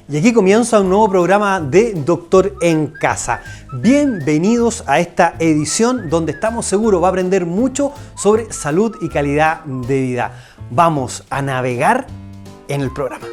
Y aquí comienza un nuevo programa de Doctor en Casa. Bienvenidos a esta edición donde estamos seguros va a aprender mucho sobre salud y calidad de vida. Vamos a navegar en el programa.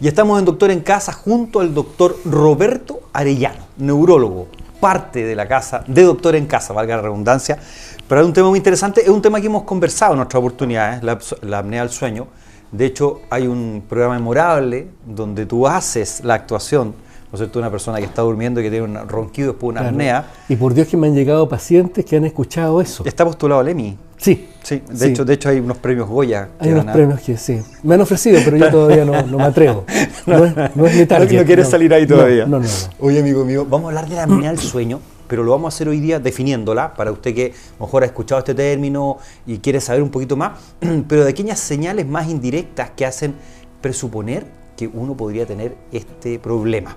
Y estamos en Doctor en Casa junto al doctor Roberto Arellano, neurólogo, parte de la casa de Doctor en Casa, valga la redundancia. Pero hay un tema muy interesante, es un tema que hemos conversado en otras oportunidades, la apnea del sueño. De hecho, hay un programa memorable donde tú haces la actuación, ¿no es cierto?, de una persona que está durmiendo y que tiene un ronquido después de una apnea. Y por Dios que me han llegado pacientes que han escuchado eso. ¿Está postulado al Emmy? Sí. Sí, de hecho hay unos premios Goya. Hay unos premios que sí. Me han ofrecido, pero yo todavía no me atrevo. No es mi target. No quieres salir ahí todavía. No. Oye, amigo mío, vamos a hablar de la apnea del sueño, pero lo vamos a hacer hoy día definiéndola, para usted que a lo mejor ha escuchado este término y quiere saber un poquito más, pero de aquellas señales más indirectas que hacen presuponer que uno podría tener este problema.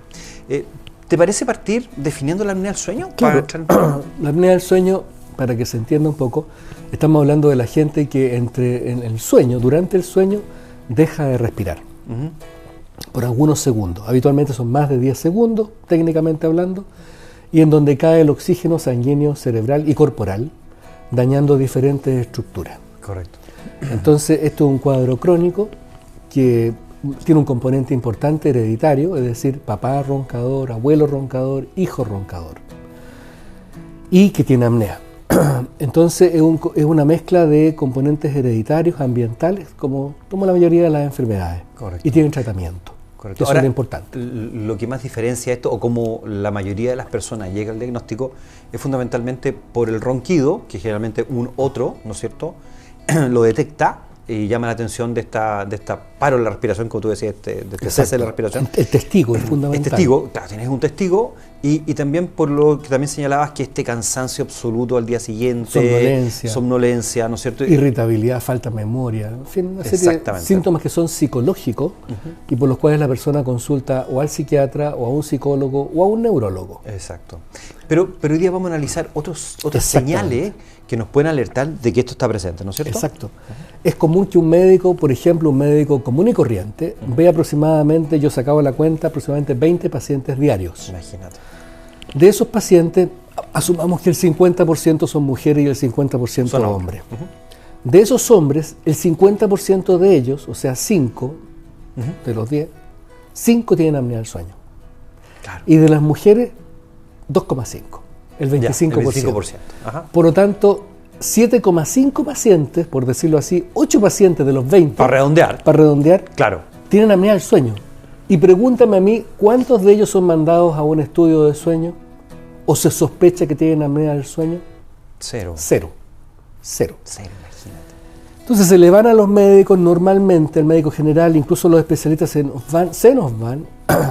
¿Te parece partir definiendo la apnea del sueño? Claro. La apnea del sueño, para que se entienda un poco, estamos hablando de la gente que en el sueño, durante el sueño, deja de respirar por algunos segundos. Habitualmente son más de 10 segundos, técnicamente hablando, y en donde cae el oxígeno sanguíneo cerebral y corporal, dañando diferentes estructuras. Correcto. Entonces, esto es un cuadro crónico que tiene un componente importante hereditario, es decir, papá roncador, abuelo roncador, hijo roncador, y que tiene apnea. Entonces, es una mezcla de componentes hereditarios, ambientales, como la mayoría de las enfermedades. Correcto. Y tienen tratamiento. Correcto. Eso es lo importante. Lo que más diferencia esto, o como la mayoría de las personas llega al diagnóstico, es fundamentalmente por el ronquido, que generalmente un otro, ¿no es cierto?, lo detecta y llama la atención de esta paro en la respiración, como tú decías, de este cese de la respiración. El testigo es fundamental. El testigo, claro, tienes un testigo, y también por lo que también señalabas, que este cansancio absoluto al día siguiente, somnolencia, ¿no es cierto? Irritabilidad, falta de memoria, en fin, una serie de síntomas que son psicológicos y por los cuales la persona consulta o al psiquiatra o a un psicólogo o a un neurólogo. Exacto. Pero hoy día vamos a analizar otras señales que nos pueden alertar de que esto está presente, ¿no es cierto? Exacto. Es común que un médico, por ejemplo, un médico común y corriente, vea aproximadamente, yo sacaba la cuenta, aproximadamente 20 pacientes diarios. Imagínate. De esos pacientes, asumamos que el 50% son mujeres y el 50% son hombres. De esos hombres, el 50% de ellos, o sea, 5 de los 10, 5 tienen apnea del sueño. Claro. Y de las mujeres, 2,5, el 25%. Ya, el 25%. Ajá. Por lo tanto, 7,5 pacientes, por decirlo así, 8 pacientes de los 20, Para redondear, claro, tienen apnea del sueño. Y pregúntame a mí, ¿cuántos de ellos son mandados a un estudio de sueño? ¿O se sospecha que tienen apnea del sueño? Cero, imagínate. Entonces se le van a los médicos normalmente, el médico general, incluso los especialistas se nos van.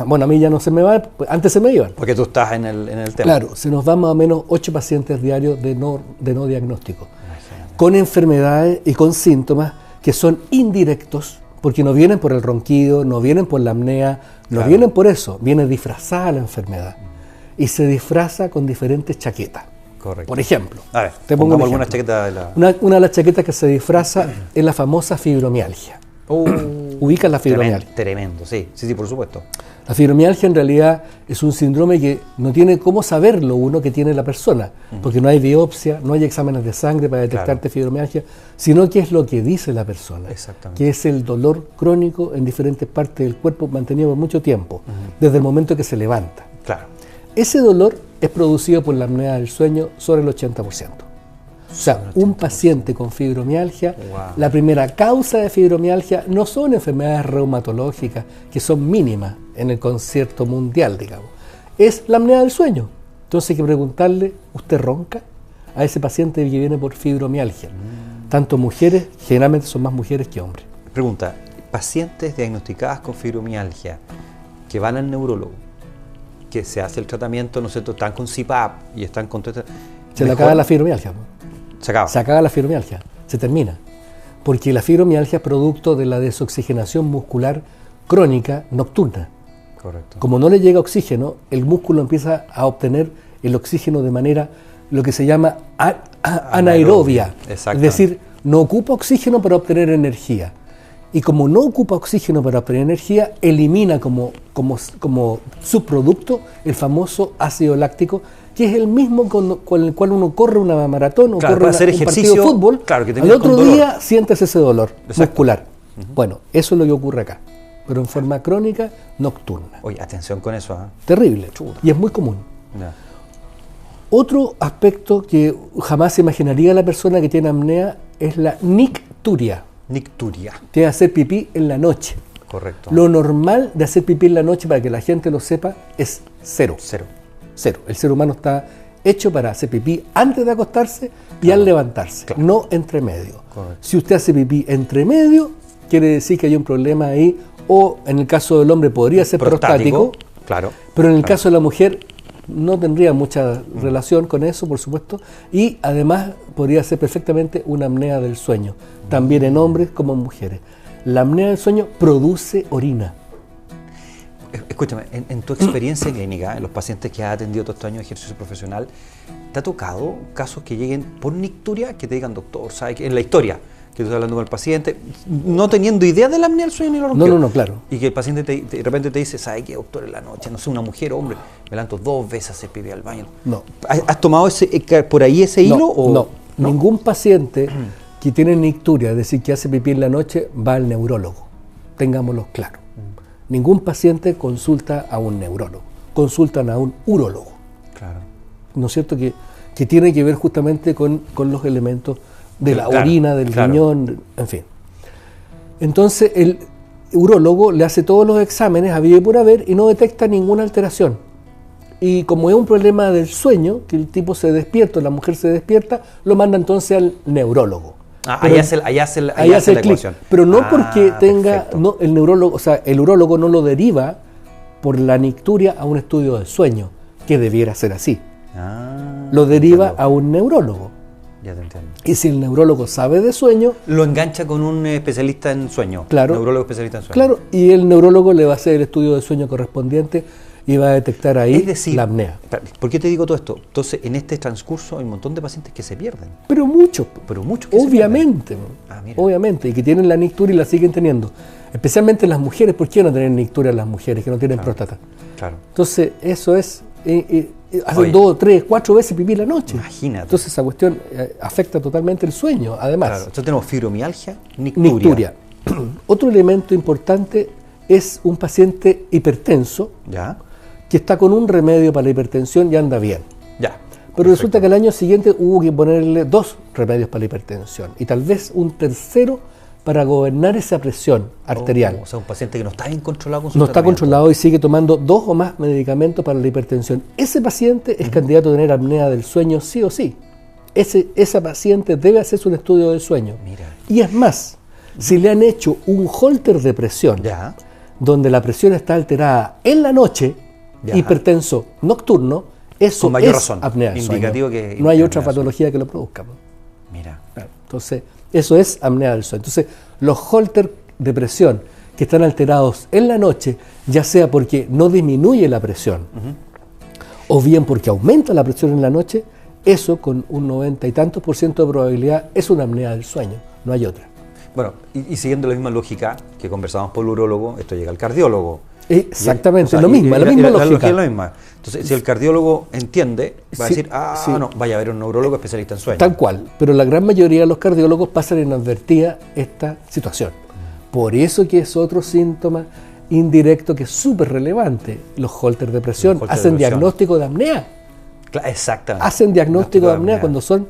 Bueno, a mí ya no se me va, antes se me iban. Porque tú estás en el tema. Claro, se nos van más o menos 8 pacientes diarios de no diagnóstico. Imagínate. Con enfermedades y con síntomas que son indirectos, porque no vienen por el ronquido, no vienen por la apnea, no vienen por eso, viene disfrazada la enfermedad. Y se disfraza con diferentes chaquetas. Correcto. Por ejemplo, a ver, te pongo alguna chaqueta de la... Una de las chaquetas que se disfraza es la famosa fibromialgia. ¿Ubicas la fibromialgia? Tremendo, sí, por supuesto. La fibromialgia en realidad es un síndrome que no tiene cómo saberlo uno que tiene la persona, porque no hay biopsia, no hay exámenes de sangre para detectarte fibromialgia, sino que es lo que dice la persona, que es el dolor crónico en diferentes partes del cuerpo mantenido por mucho tiempo, desde el momento que se levanta. Claro. Ese dolor es producido por la apnea del sueño sobre el 80%. O sea, un paciente con fibromialgia, la primera causa de fibromialgia no son enfermedades reumatológicas, que son mínimas en el concierto mundial, digamos. Es la apnea del sueño. Entonces hay que preguntarle, ¿usted ronca? A ese paciente que viene por fibromialgia. Tanto mujeres, generalmente son más mujeres que hombres. Pregunta, pacientes diagnosticadas con fibromialgia que van al neurólogo, que se hace el tratamiento, ¿no sé, están con CPAP y están con... Se le acaba la fibromialgia. Se acaba la fibromialgia, se termina. Porque la fibromialgia es producto de la desoxigenación muscular crónica nocturna. Correcto. Como no le llega oxígeno, el músculo empieza a obtener el oxígeno de manera, lo que se llama anaerobia. Es decir, no ocupa oxígeno para obtener energía. y como no ocupa oxígeno para obtener energía, elimina como subproducto el famoso ácido láctico, que es el mismo con el cual uno corre una maratón o corre un partido de fútbol. Claro, que al otro día sientes ese dolor muscular. Bueno, eso es lo que ocurre acá, pero en forma crónica, nocturna. Oye, atención con eso. Terrible. Chuta. Y es muy común. Ya. Otro aspecto que jamás se imaginaría la persona que tiene apnea es la nicturia. Nicturia. Tiene que hacer pipí en la noche. Correcto. Lo normal de hacer pipí en la noche, para que la gente lo sepa, es cero. Cero. Cero. El ser humano está hecho para hacer pipí antes de acostarse y al levantarse, no entre medio. Correcto. Si usted hace pipí entre medio, quiere decir que hay un problema ahí, o en el caso del hombre podría ser prostático, claro. pero en el caso de la mujer no tendría mucha relación con eso, por supuesto, y además podría ser perfectamente una apnea del sueño, también en hombres como en mujeres. La apnea del sueño produce orina. Escúchame, en tu experiencia clínica, en los pacientes que has atendido todos estos años de ejercicio profesional, ¿te ha tocado casos que lleguen por nicturia, que te digan, doctor, ¿sabe qué? En la historia, que tú estás hablando con el paciente, no teniendo idea de la apnea del sueño ni lo ronqueo? No, claro. Y que el paciente de repente te dice, ¿sabe qué, doctor, en la noche? No sé, una mujer o hombre, me levanto 2 veces a hacer pipí al baño. No. ¿Has tomado por ahí ese hilo? No. Ningún paciente que tiene nicturia, es decir, que hace pipí en la noche, va al neurólogo. Tengámoslo claro. Ningún paciente consulta a un neurólogo, consultan a un urólogo. Claro. ¿No es cierto? Que tiene que ver justamente con los elementos de la orina, del riñón, en fin. Entonces el urólogo le hace todos los exámenes habido y por haber y no detecta ninguna alteración. Y como es un problema del sueño, que el tipo se despierta, la mujer se despierta, lo manda entonces al neurólogo. Ahí hace la ecuación. Pero no porque tenga, no, el neurólogo, o sea, el urólogo no lo deriva por la nicturia a un estudio de sueño, que debiera ser así. Lo deriva a un neurólogo. Ya te entiendo. Y si el neurólogo sabe de sueño, lo engancha con un especialista en sueño. Claro. Neurólogo especialista en sueño. Claro, y el neurólogo le va a hacer el estudio de sueño correspondiente y va a detectar ahí, es decir, la apnea. ¿Por qué te digo todo esto? Entonces, en este transcurso hay un montón de pacientes que se pierden. Pero muchos. Obviamente. Obviamente, y que tienen la nicturia y la siguen teniendo. Especialmente las mujeres. ¿Por qué no tienen nicturia las mujeres que no tienen próstata? Claro. Entonces, eso es... hacen 2, 3, 4 veces pipí en la noche. Imagínate. Entonces esa cuestión afecta totalmente el sueño, además. Claro. Entonces tenemos fibromialgia, nicturia. Otro elemento importante es un paciente hipertenso, ¿ya?, que está con un remedio para la hipertensión y anda bien. Ya. Pero resulta que al año siguiente hubo que ponerle 2 remedios para la hipertensión y tal vez un tercero para gobernar esa presión arterial. O sea, un paciente que no está bien controlado con su No está controlado y sigue tomando 2 o más medicamentos para la hipertensión. Ese paciente es candidato a tener apnea del sueño sí o sí. Esa paciente debe hacerse un estudio del sueño. Mira. Y es más, si le han hecho un holter de presión, ya, donde la presión está alterada en la noche, ya, hipertenso nocturno, eso con mayor es razón, apnea del indicativo sueño. Que no hay otra patología que lo produzca. Mira. Entonces, eso es apnea del sueño. Entonces, los holter de presión que están alterados en la noche, ya sea porque no disminuye la presión, o bien porque aumenta la presión en la noche, eso con un 90 y tantos % de probabilidad es una apnea del sueño, no hay otra. Bueno, y siguiendo la misma lógica que conversamos por el urólogo, esto llega al cardiólogo. Exactamente, o sea, la misma lógica. La lógica es la misma. Entonces, si el cardiólogo entiende, va a decir, no, vaya a haber un neurólogo especialista en sueño. Tal cual, pero la gran mayoría de los cardiólogos pasan inadvertida esta situación. Por eso que es otro síntoma indirecto que es súper relevante. Los holter de presión hacen diagnóstico de apnea. Exactamente. Hacen diagnóstico de apnea cuando son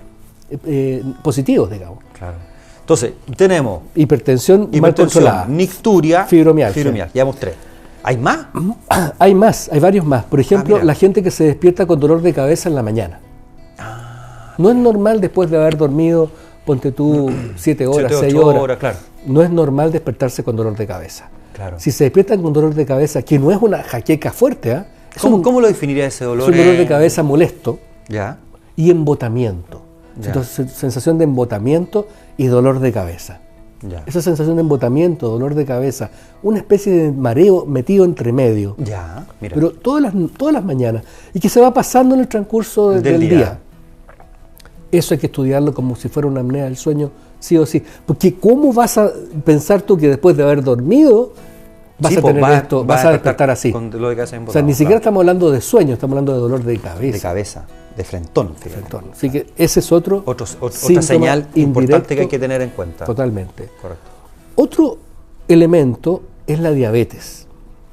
positivos, digamos. Claro. Entonces, tenemos hipertensión mal controlada, nicturia, fibromialgia. Llevamos 3. ¿Hay más? Hay varios más. Por ejemplo, la gente que se despierta con dolor de cabeza en la mañana. No es normal después de haber dormido, ponte tú, 7 horas, 6 horas. Claro. No es normal despertarse con dolor de cabeza. Claro. Si se despiertan con dolor de cabeza, que no es una jaqueca fuerte, ¿Cómo lo definiría ese dolor? Es un dolor de cabeza molesto, ¿ya?, y embotamiento. Ya. Entonces, sensación de embotamiento y dolor de cabeza. Ya. Esa sensación de embotamiento, dolor de cabeza, una especie de mareo metido entre medio. Ya, mira. Pero todas las mañanas. Y que se va pasando en el transcurso del día. Eso hay que estudiarlo como si fuera una apnea del sueño sí o sí. Porque ¿cómo vas a pensar tú que después de haber dormido vas a tener esto, vas a despertar así? Con dolor de cabeza embotado, o sea, ni siquiera estamos hablando de sueño, estamos hablando de dolor de cabeza. De cabeza, de frentón. Así que ese es otra señal importante que hay que tener en cuenta. Totalmente. Correcto. Otro elemento es la diabetes.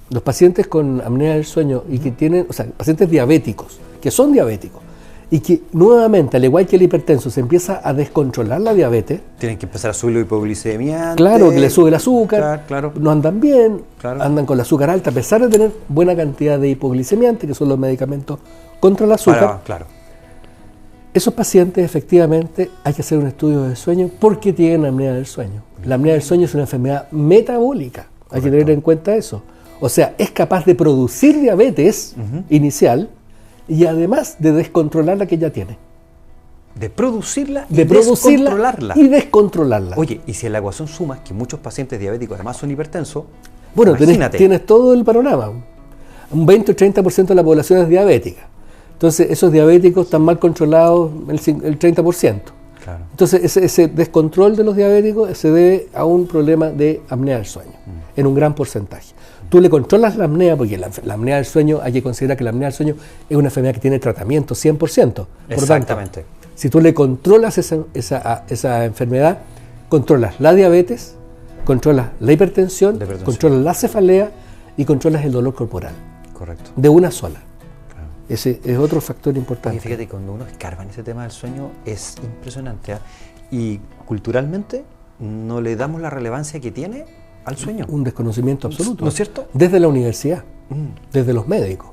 Los pacientes con apnea del sueño y que tienen, o sea, pacientes diabéticos, que son diabéticos, y que nuevamente, al igual que el hipertenso, se empieza a descontrolar la diabetes. Tienen que empezar a subir la hipoglicemia. Claro, que le sube el azúcar, claro. No andan bien, claro. Andan con el azúcar alta, a pesar de tener buena cantidad de hipoglicemiantes, que son los medicamentos contra el azúcar. Claro. Esos pacientes, efectivamente, hay que hacer un estudio de sueño porque tienen apnea del sueño. La apnea del sueño es una enfermedad metabólica, hay que tener en cuenta eso. O sea, es capaz de producir diabetes inicial y además de descontrolar la que ya tiene. De producirla y descontrolarla. Oye, y si en la ecuación sumas que muchos pacientes diabéticos además son hipertensos, bueno, tienes todo el panorama. Un 20 o 30% de la población es diabética. Entonces, esos diabéticos están mal controlados el 30%. Claro. Entonces, ese descontrol de los diabéticos se debe a un problema de apnea del sueño, en un gran porcentaje. Tú le controlas la apnea, porque la apnea del sueño, hay que considerar que la apnea del sueño es una enfermedad que tiene tratamiento 100%. Exactamente. Por tanto, si tú le controlas esa enfermedad, controlas la diabetes, controlas la hipertensión, controlas la cefalea y controlas el dolor corporal. Correcto. De una sola. Claro. Ese es otro factor importante. Oye, fíjate, cuando uno escarba en ese tema del sueño es impresionante, ¿eh? Y culturalmente no le damos la relevancia que tiene al sueño. Un desconocimiento absoluto. ¿No es cierto? Desde la universidad, desde los médicos.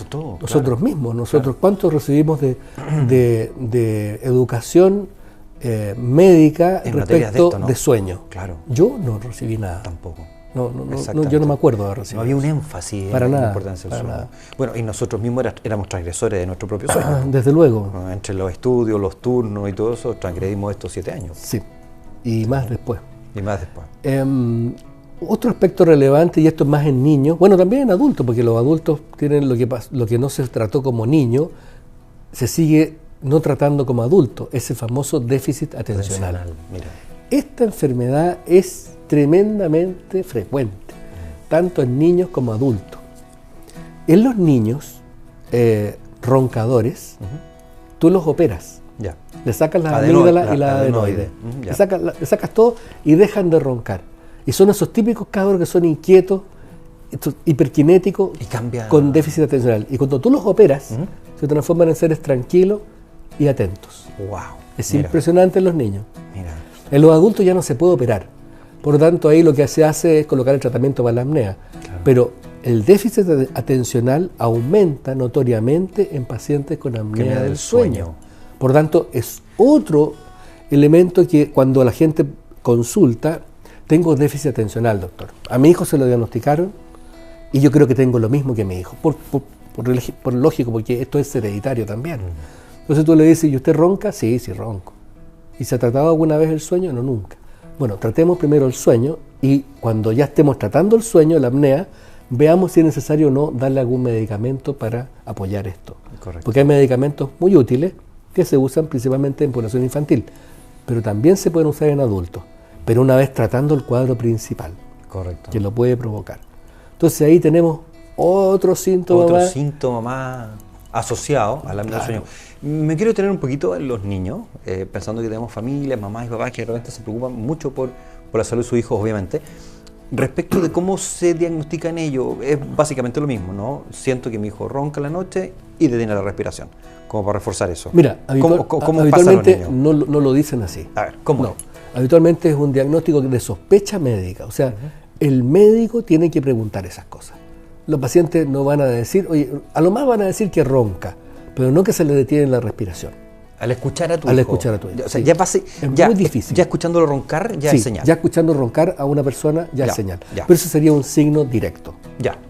Todo, nosotros mismos, ¿cuántos recibimos de educación médica en respecto de sueño? Claro. Yo no recibí nada. Tampoco. No, yo no me acuerdo de recibir. No había un énfasis para en nada, la importancia del sueño. Nada. Bueno, y nosotros mismos éramos transgresores de nuestro propio sueño. Desde luego. Entre los estudios, los turnos y todo eso, transgredimos estos 7 años. Sí, y más después. Otro aspecto relevante, y esto es más en niños, bueno, también en adultos, porque los adultos tienen lo que no se trató como niño, se sigue no tratando como adulto, ese famoso déficit atencional. Mira. Esta enfermedad es tremendamente frecuente, tanto en niños como adultos. En los niños roncadores, tú los operas. Ya. Le sacas la amígdala y la adenoide. Le sacas todo y dejan de roncar. Y son esos típicos cabros que son inquietos, hiperkinéticos, con déficit atencional. Y cuando tú los operas, se transforman en seres tranquilos y atentos. Wow. Es impresionante en los niños. Mira. En los adultos ya no se puede operar. Por lo tanto, ahí lo que se hace es colocar el tratamiento para la apnea. Claro. Pero el déficit atencional aumenta notoriamente en pacientes con apnea del sueño. Por lo tanto, es otro elemento que cuando la gente consulta, tengo déficit atencional, doctor. A mi hijo se lo diagnosticaron y yo creo que tengo lo mismo que mi hijo, por lógico, porque esto es hereditario también. Entonces tú le dices, ¿y usted ronca? Sí, sí ronco. ¿Y se ha tratado alguna vez el sueño? No, nunca. Bueno, tratemos primero el sueño y cuando ya estemos tratando el sueño, la apnea, veamos si es necesario o no darle algún medicamento para apoyar esto. Correcto. Porque hay medicamentos muy útiles que se usan principalmente en población infantil, pero también se pueden usar en adultos, pero una vez tratando el cuadro principal, correcto, que lo puede provocar. Entonces ahí tenemos otro síntoma más asociado a la apnea del sueño. Me quiero detener un poquito en los niños, pensando que tenemos familias, mamás y papás que de repente se preocupan mucho por la salud de sus hijos, obviamente. Respecto de cómo se diagnostica en ellos, es básicamente lo mismo, ¿no? Siento que mi hijo ronca en la noche y detiene la respiración, como para reforzar eso. Mira, habitualmente no lo dicen así. A ver, ¿cómo? No, habitualmente es un diagnóstico de sospecha médica, o sea, el médico tiene que preguntar esas cosas. Los pacientes no van a decir, oye, a lo más van a decir que ronca, pero no que se le detiene la respiración. Al escuchar a tu hijo. Al escuchar a tu hijo. O sea, sí. Es muy difícil. Ya escuchándolo roncar, ya es señal. Ya escuchando roncar a una persona, ya es señal. Pero eso sería un signo directo.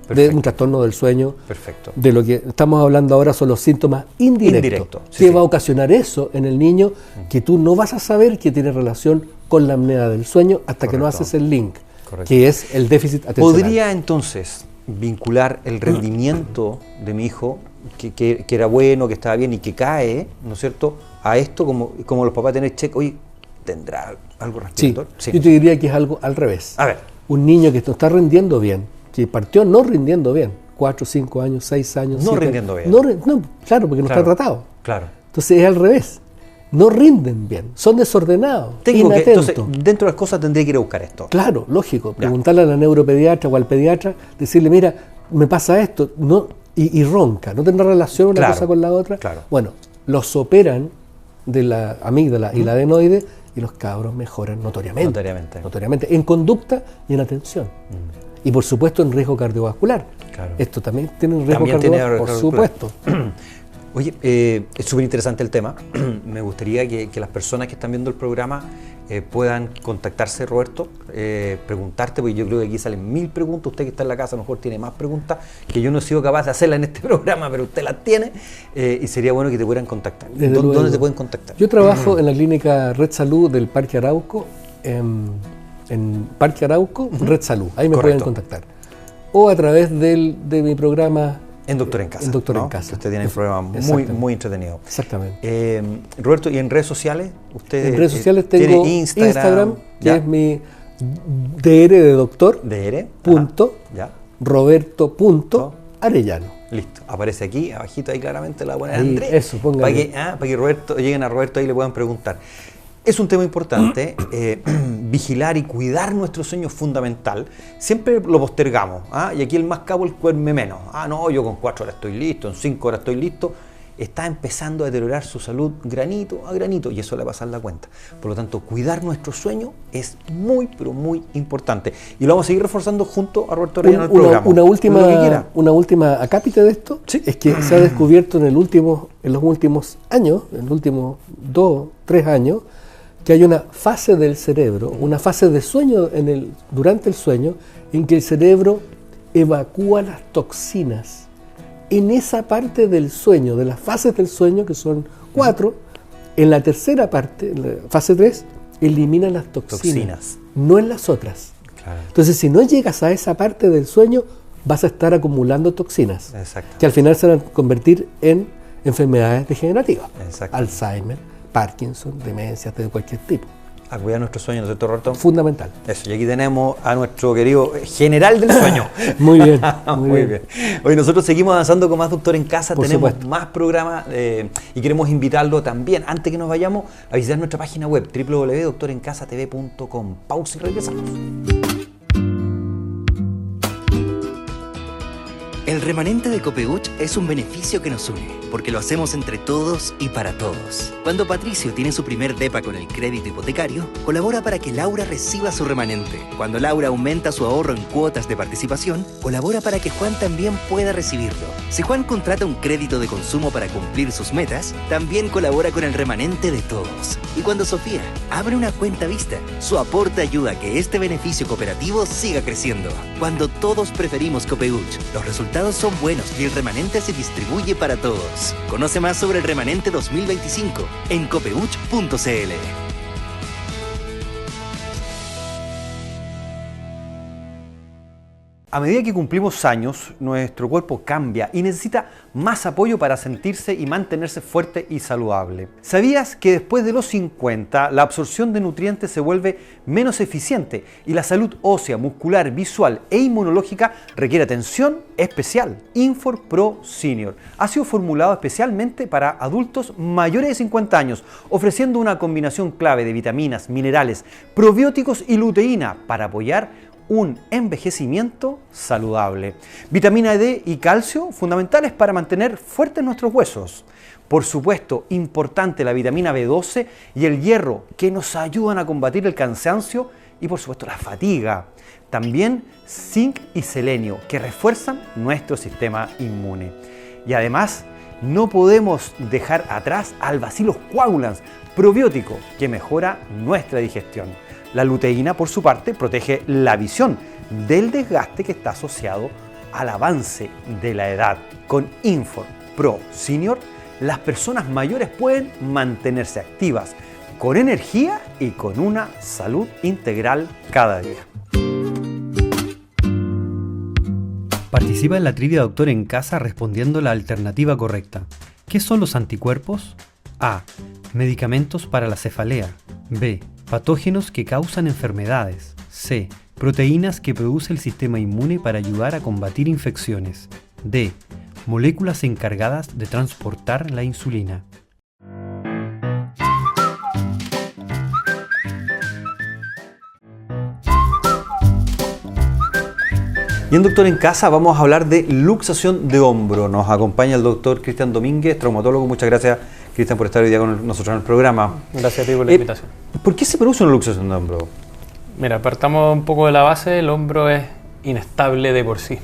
De un trastorno del sueño. Perfecto. De lo que estamos hablando ahora son los síntomas indirectos. ¿Qué va a ocasionar eso en el niño? Que tú no vas a saber que tiene relación con la apnea del sueño hasta que no haces el link, que es el déficit atencional. ¿Podría entonces vincular el rendimiento de mi hijo, que era bueno, que estaba bien y que cae, ¿no es cierto?, a esto, como los papás tener check, oye, tendrá algo Sí, respiratorio? Sí. yo te diría que es algo al revés. A ver, Un niño que no está rindiendo bien, que partió no rindiendo bien, 4, 5 años, 6 años. No 7, rindiendo bien. No, claro, porque no Claro. está tratado. claro. Entonces es al revés. No rinden bien, son desordenados, Tengo que, inatentos. entonces, dentro de las cosas tendría que ir a buscar esto. Claro, lógico. Preguntarle a la neuropediatra o al pediatra, decirle, mira, me pasa esto, no, y ronca, no tendrá relación una Claro, cosa con la otra. claro. Bueno, los operan de la amígdala y la adenoide y los cabros mejoran notoriamente. Notoriamente. En conducta y en atención. Y por supuesto en riesgo cardiovascular. Claro. Esto también tiene un riesgo También tiene cardiovascular, por cardiovascular. supuesto. Oye, es súper interesante el tema. Me gustaría que las personas que están viendo el programa puedan contactarse, Roberto, preguntarte, porque yo creo que aquí salen 1000 preguntas. Usted que está en la casa a lo mejor tiene más preguntas que yo no he sido capaz de hacerlas en este programa, pero usted las tiene y sería bueno que te pudieran contactar. Desde ¿Dónde luego. te pueden contactar? Yo trabajo en la clínica Red Salud del Parque Arauco, en Parque Arauco, Red Salud, ahí me pueden Correcto. contactar. O a través de mi programa En Doctor en Casa. En Doctor ¿no? en Casa. Usted tiene un programa muy, Exactamente. muy entretenido. Exactamente. Roberto, ¿y en redes sociales? ¿Usted En redes sociales tiene tengo Instagram, que ¿ya? es mi DR de doctor, DR, punto, ya, Roberto.Arellano. listo. Aparece aquí, abajito ahí claramente la buena Ahí, Andrés. eso, póngale. Para que Roberto, lleguen a Roberto ahí y le puedan preguntar. Es un tema importante, vigilar y cuidar nuestro sueño es fundamental. Siempre lo postergamos, y aquí el más cabo, el duerme menos. No, yo con 4 horas estoy listo, en 5 horas estoy listo. Está empezando a deteriorar su salud granito a granito y eso le va a pasar la cuenta. Por lo tanto, cuidar nuestro sueño es muy, pero muy importante. Y lo vamos a seguir reforzando junto a Roberto Arellano en el programa. Una Lo que quiera. última acápite de esto, Sí. es que se ha descubierto en los últimos años, en los últimos 2, 3 años, que hay una fase del cerebro, una fase de sueño durante el sueño, en que el cerebro evacúa las toxinas. En esa parte del sueño, de las fases del sueño, que son 4, en la tercera parte, en la fase 3, elimina las toxinas, no en las otras. Claro. Entonces, si no llegas a esa parte del sueño, vas a estar acumulando toxinas, Exacto. que al final se van a convertir en enfermedades degenerativas, Exacto. Alzheimer, Parkinson, demencias de cualquier tipo. A cuidar nuestro sueño, ¿no es cierto, Roberto? Fundamental. Eso, y aquí tenemos a nuestro querido general del sueño. Muy bien, Muy bien. Hoy nosotros seguimos avanzando con más Doctor en Casa, Por tenemos supuesto. más programas y queremos invitarlo también, antes que nos vayamos, a visitar nuestra página web www.doctorencasatv.com. Pausa y regresamos. El remanente de Copeuch es un beneficio que nos une, porque lo hacemos entre todos y para todos. Cuando Patricio tiene su primer depa con el crédito hipotecario, colabora para que Laura reciba su remanente. Cuando Laura aumenta su ahorro en cuotas de participación, colabora para que Juan también pueda recibirlo. Si Juan contrata un crédito de consumo para cumplir sus metas, también colabora con el remanente de todos. Y cuando Sofía abre una cuenta vista, su aporte ayuda a que este beneficio cooperativo siga creciendo. Cuando todos preferimos Copeuch, los resultados son buenos y el remanente se distribuye para todos. Conoce más sobre el remanente 2025 en copeuch.cl. A medida que cumplimos años, nuestro cuerpo cambia y necesita más apoyo para sentirse y mantenerse fuerte y saludable. ¿Sabías que después de los 50 la absorción de nutrientes se vuelve menos eficiente y la salud ósea, muscular, visual e inmunológica requiere atención especial? Infor Pro Senior ha sido formulado especialmente para adultos mayores de 50 años, ofreciendo una combinación clave de vitaminas, minerales, probióticos y luteína para apoyar un envejecimiento saludable. Vitamina D y calcio fundamentales para mantener fuertes nuestros huesos. Por supuesto, importante la vitamina B12 y el hierro que nos ayudan a combatir el cansancio y por supuesto la fatiga. También zinc y selenio que refuerzan nuestro sistema inmune. Y además no podemos dejar atrás al Bacillus coagulans, probiótico que mejora nuestra digestión. La luteína, por su parte, protege la visión del desgaste que está asociado al avance de la edad. Con Infor Pro Senior, las personas mayores pueden mantenerse activas, con energía y con una salud integral cada día. Participa en la trivia Doctor en Casa respondiendo la alternativa correcta. ¿Qué son los anticuerpos? A. Medicamentos para la cefalea. B. Patógenos que causan enfermedades. C. Proteínas que produce el sistema inmune para ayudar a combatir infecciones. D. Moléculas encargadas de transportar la insulina. Y en Doctor en Casa vamos a hablar de luxación de hombro. Nos acompaña el doctor Cristian Domínguez, traumatólogo. Muchas gracias, Cristian, por estar hoy día con nosotros en el programa. Gracias a ti por la invitación. ¿Por qué se produce una luxación de hombro? Mira, partamos un poco de la base. El hombro es inestable de por sí.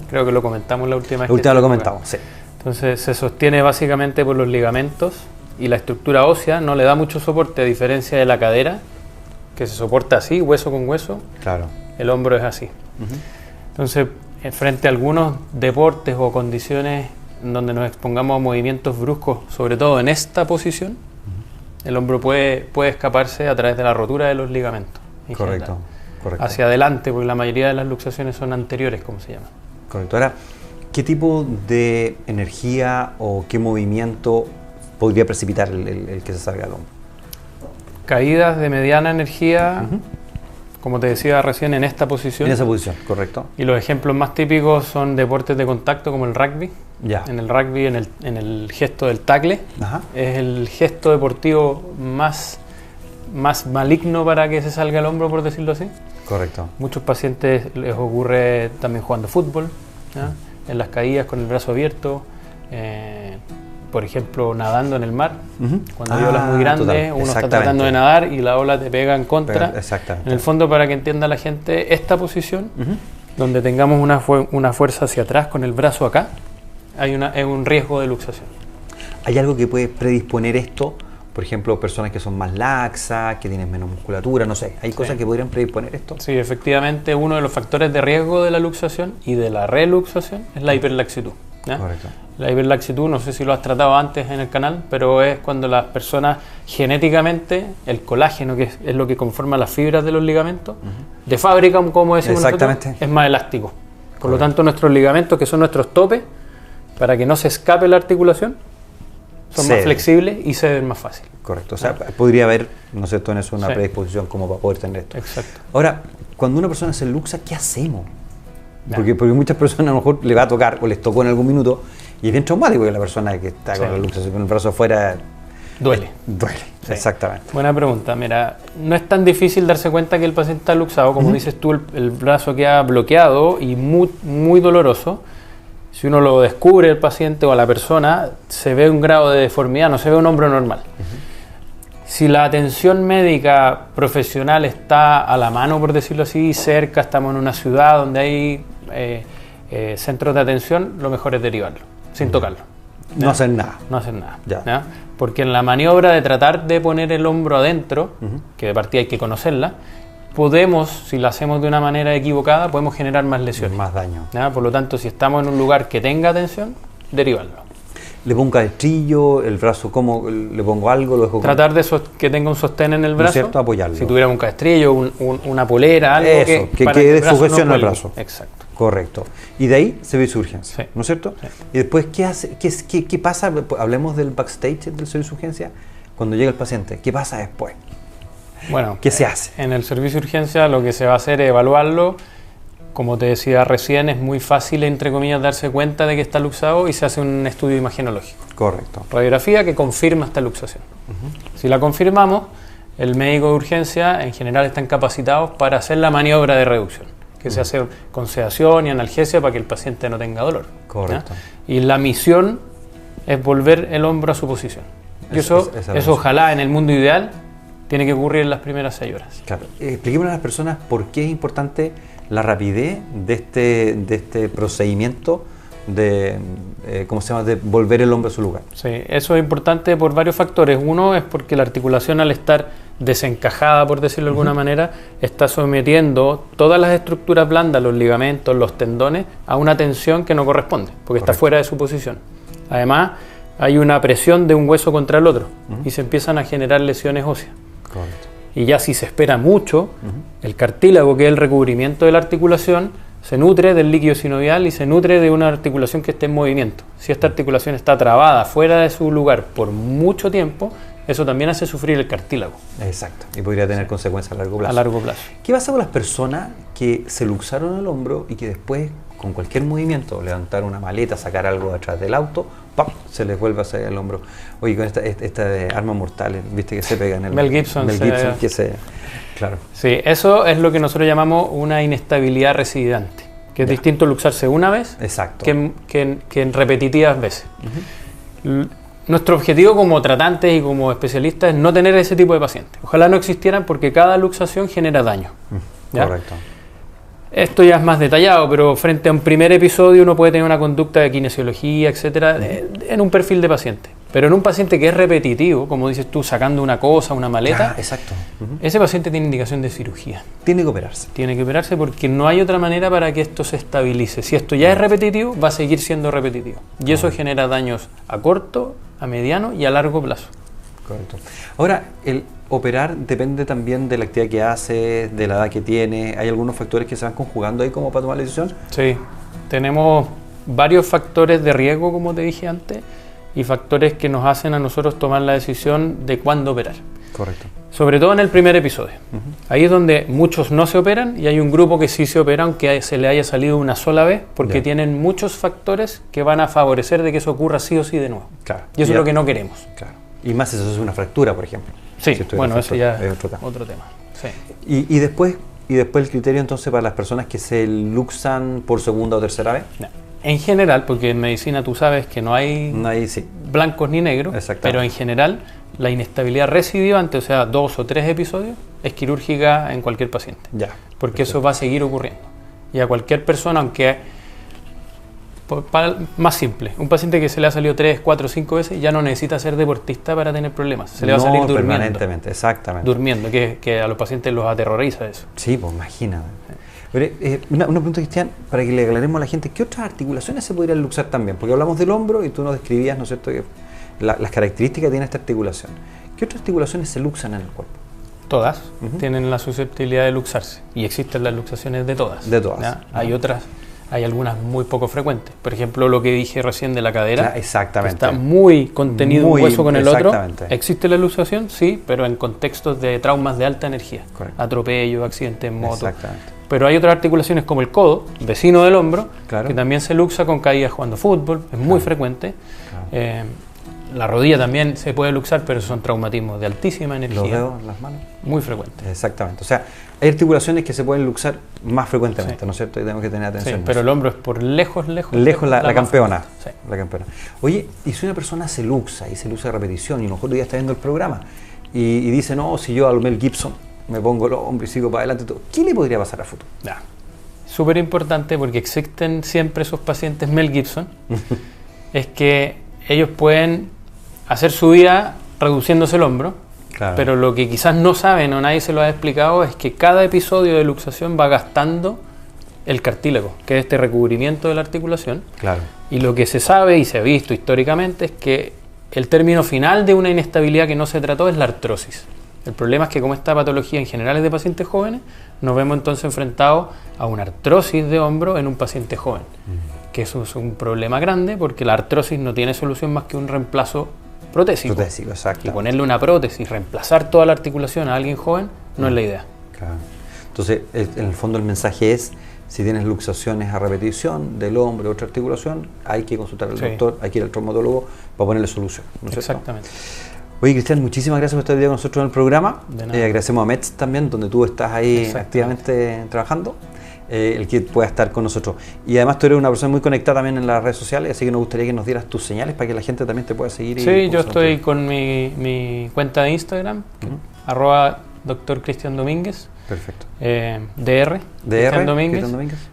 Creo que lo comentamos la última vez. La última lo comentamos, sí. Entonces se sostiene básicamente por los ligamentos y la estructura ósea no le da mucho soporte, a diferencia de la cadera, que se soporta así, hueso con hueso. Claro. El hombro es así. Entonces, frente a algunos deportes o condiciones en donde nos expongamos a movimientos bruscos, sobre todo en esta posición, el hombro puede escaparse a través de la rotura de los ligamentos. Correcto. Hacia adelante, porque la mayoría de las luxaciones son anteriores, como se llama. Correcto. Ahora, ¿qué tipo de energía o qué movimiento podría precipitar el que se salga del hombro? Caídas de mediana energía, como te decía recién, en esta posición. En esa posición, correcto. Y los ejemplos más típicos son deportes de contacto como el rugby. Ya. En el rugby, en el gesto del tackle, es el gesto deportivo más maligno para que se salga el hombro, por decirlo así. Correcto. Muchos pacientes les ocurre también jugando fútbol, ¿ya? En las caídas con el brazo abierto, por ejemplo, nadando en el mar. Cuando hay olas muy grandes, uno está tratando de nadar y la ola te pega en contra. Exactamente. En el fondo, para que entienda la gente, esta posición, donde tengamos una fuerza hacia atrás con el brazo acá, es un riesgo de luxación. ¿Hay algo que puede predisponer esto? Por ejemplo, personas que son más laxas, que tienen menos musculatura, no sé. ¿Hay cosas que podrían predisponer esto? Sí, efectivamente, uno de los factores de riesgo de la luxación y de la reluxación es la hiperlaxitud, ¿ya? Correcto. La hiperlaxitud, no sé si lo has tratado antes en el canal, pero es cuando las personas genéticamente, el colágeno, que es lo que conforma las fibras de los ligamentos, de fábrica, como decimos nosotros, es más elástico. Por lo tanto, nuestros ligamentos, que son nuestros topes, para que no se escape la articulación, son más flexibles y ceden más fácil. Correcto. O sea, podría haber, ¿no es cierto?, en eso una predisposición como para poder tener esto. Exacto. Ahora, cuando una persona se luxa, ¿qué hacemos? Porque muchas personas a lo mejor le va a tocar o les tocó en algún minuto y es bien traumático que la persona que está con la luxación con el brazo afuera duele. Sí. Exactamente. Buena pregunta. Mira, no es tan difícil darse cuenta que el paciente está luxado. Como dices tú, el brazo queda bloqueado y muy doloroso. Si uno lo descubre, el paciente o a la persona, se ve un grado de deformidad, no se ve un hombro normal. Si la atención médica profesional está a la mano, por decirlo así, cerca, estamos en una ciudad donde hay centros de atención, lo mejor es derivarlo, sin tocarlo. ¿Ya? No hacer nada. No hacer nada. Ya. Porque en la maniobra de tratar de poner el hombro adentro, que de partida hay que conocerla, podemos, si la hacemos de una manera equivocada, podemos generar más lesiones. Más daño. ¿Ya? Por lo tanto, si estamos en un lugar que tenga tensión, derivarlo. ¿Le pongo cabestrillo, el brazo, cómo le pongo algo? Lo dejo tratar de que tenga un sostén en el brazo. ¿No es cierto? Apoyarlo. Si tuviera un cabestrillo, una polera, algo eso, que quede sujeción al brazo. Exacto. Correcto. Y de ahí servicio de urgencia, sí. ¿no es cierto? Sí. Y después, ¿qué pasa? Hablemos del backstage del servicio de urgencia. Cuando llega el paciente, ¿qué pasa después? Bueno, ¿qué se hace? En el servicio de urgencia lo que se va a hacer es evaluarlo. Como te decía recién, es muy fácil, entre comillas, darse cuenta de que está luxado y se hace un estudio imagenológico. Correcto. Radiografía que confirma esta luxación. Si la confirmamos, el médico de urgencia en general están capacitados para hacer la maniobra de reducción, que se hace con sedación y analgesia para que el paciente no tenga dolor. Correcto. ¿Ya? Y la misión es volver el hombro a su posición. Y eso ojalá en el mundo ideal tiene que ocurrir en las primeras 6 horas. Claro. Expliquémosle a las personas por qué es importante la rapidez de este procedimiento de volver el hombro a su lugar. Sí, eso es importante por varios factores. Uno es porque la articulación, al estar desencajada, por decirlo de alguna manera, está sometiendo todas las estructuras blandas, los ligamentos, los tendones, a una tensión que no corresponde, porque está fuera de su posición. Además, hay una presión de un hueso contra el otro y se empiezan a generar lesiones óseas. Correcto. Y ya si se espera mucho, el cartílago, que es el recubrimiento de la articulación, se nutre del líquido sinovial y se nutre de una articulación que esté en movimiento. Si esta articulación está trabada fuera de su lugar por mucho tiempo, eso también hace sufrir el cartílago. Exacto, y podría tener consecuencias a largo plazo. A largo plazo. ¿Qué pasa con las personas que se luxaron el hombro y que después, con cualquier movimiento, levantar una maleta, sacar algo atrás del auto, ¡pam!, se les vuelve a hacer el hombro? Oye, con esta de armas mortales, viste que se pega en el... Mel Gibson, que se... Claro. Sí, eso es lo que nosotros llamamos una inestabilidad recidivante, que es distinto luxarse una vez que en repetitivas veces. Nuestro objetivo como tratantes y como especialistas es no tener ese tipo de pacientes. Ojalá no existieran, porque cada luxación genera daño. ¿Ya? Correcto. Esto ya es más detallado, pero frente a un primer episodio uno puede tener una conducta de kinesiología, etcétera, en un perfil de paciente. Pero en un paciente que es repetitivo, como dices tú, sacando una cosa, una maleta, exacto. Ese paciente tiene indicación de cirugía. Tiene que operarse. Tiene que operarse porque no hay otra manera para que esto se estabilice. Si esto ya es repetitivo, va a seguir siendo repetitivo. Y eso genera daños a corto, a mediano y a largo plazo. Correcto. Ahora, el operar depende también de la actividad que hace, de la edad que tiene. ¿Hay algunos factores que se van conjugando ahí como para tomar la decisión? Sí, tenemos varios factores de riesgo, como te dije antes, y factores que nos hacen a nosotros tomar la decisión de cuándo operar. Correcto. Sobre todo en el primer episodio. Ahí es donde muchos no se operan y hay un grupo que sí se opera, aunque se le haya salido una sola vez, porque tienen muchos factores que van a favorecer de que eso ocurra sí o sí de nuevo. Claro. Y eso es lo que no queremos. Claro. Y más eso es una fractura, por ejemplo. Sí, si bueno, eso ya es es otro tema. Sí. Y después el criterio entonces para las personas que se luxan por segunda o tercera vez. No. En general, porque en medicina tú sabes que no hay blancos ni negros, pero en general la inestabilidad recidivante, o sea, 2 o 3 episodios, es quirúrgica en cualquier paciente. Ya. Porque eso va a seguir ocurriendo. Y a cualquier persona, aunque más simple, un paciente que se le ha salido 3, 4, 5 veces ya no necesita ser deportista para tener problemas. Se le va a salir durmiendo. Permanentemente, exactamente. Durmiendo, que a los pacientes los aterroriza eso. Sí, pues imagínate. Pero, una pregunta, Cristian, para que le aclaremos a la gente, ¿qué otras articulaciones se podrían luxar también? Porque hablamos del hombro y tú nos describías, ¿no es cierto?, que las características que tiene esta articulación. ¿Qué otras articulaciones se luxan en el cuerpo? Todas tienen la susceptibilidad de luxarse y existen las luxaciones de todas. De todas. ¿Ya? Hay otras, hay algunas muy poco frecuentes. Por ejemplo, lo que dije recién de la cadera, exactamente. Está muy contenido un hueso con el otro. ¿Existe la luxación? Sí, pero en contextos de traumas de alta energía. Correcto. Atropello, accidente en moto. Exactamente. Pero hay otras articulaciones como el codo, vecino del hombro, claro, que también se luxa con caídas jugando fútbol, es muy frecuente. Claro. La rodilla también se puede luxar, pero son traumatismos de altísima energía. Los dedos, las manos. Muy frecuentes. Exactamente. O sea, hay articulaciones que se pueden luxar más frecuentemente, ¿no es cierto? Y tenemos que tener atención. Sí, pero el hombro es por lejos la campeona. Sí. La campeona. Oye, y si una persona se luxa y se luxa de repetición y a lo mejor ya está viendo el programa y dice, no, si yo a lo Mel Gibson me pongo el hombro y sigo para adelante, todo, ¿qué le podría pasar a futuro? Súper importante, porque existen siempre esos pacientes Mel Gibson, es que ellos pueden hacer su vida reduciéndose el hombro, claro, pero lo que quizás no saben o nadie se lo ha explicado es que cada episodio de luxación va gastando el cartílago, que es este recubrimiento de la articulación. Claro. Y lo que se sabe y se ha visto históricamente es que el término final de una inestabilidad que no se trató es la artrosis. El problema es que como esta patología en general es de pacientes jóvenes, nos vemos entonces enfrentados a una artrosis de hombro en un paciente joven. Que eso es un problema grande porque la artrosis no tiene solución más que un reemplazo protésico. Protésico, exacto. Y ponerle una prótesis, reemplazar toda la articulación a alguien joven, no es la idea. Claro. Entonces, en el fondo el mensaje es, si tienes luxaciones a repetición del hombro o otra articulación, hay que consultar al doctor, hay que ir al traumatólogo para ponerle solución, ¿no es cierto? Exactamente. Oye, Cristian, muchísimas gracias por estar hoy día con nosotros en el programa. De nada. Agradecemos a METS también, donde tú estás ahí activamente trabajando, el que pueda estar con nosotros. Y además tú eres una persona muy conectada también en las redes sociales, así que nos gustaría que nos dieras tus señales para que la gente también te pueda seguir. Sí, yo estoy con mi cuenta de Instagram, @Dr. Cristian Domínguez. Perfecto. DR Cristian Domínguez,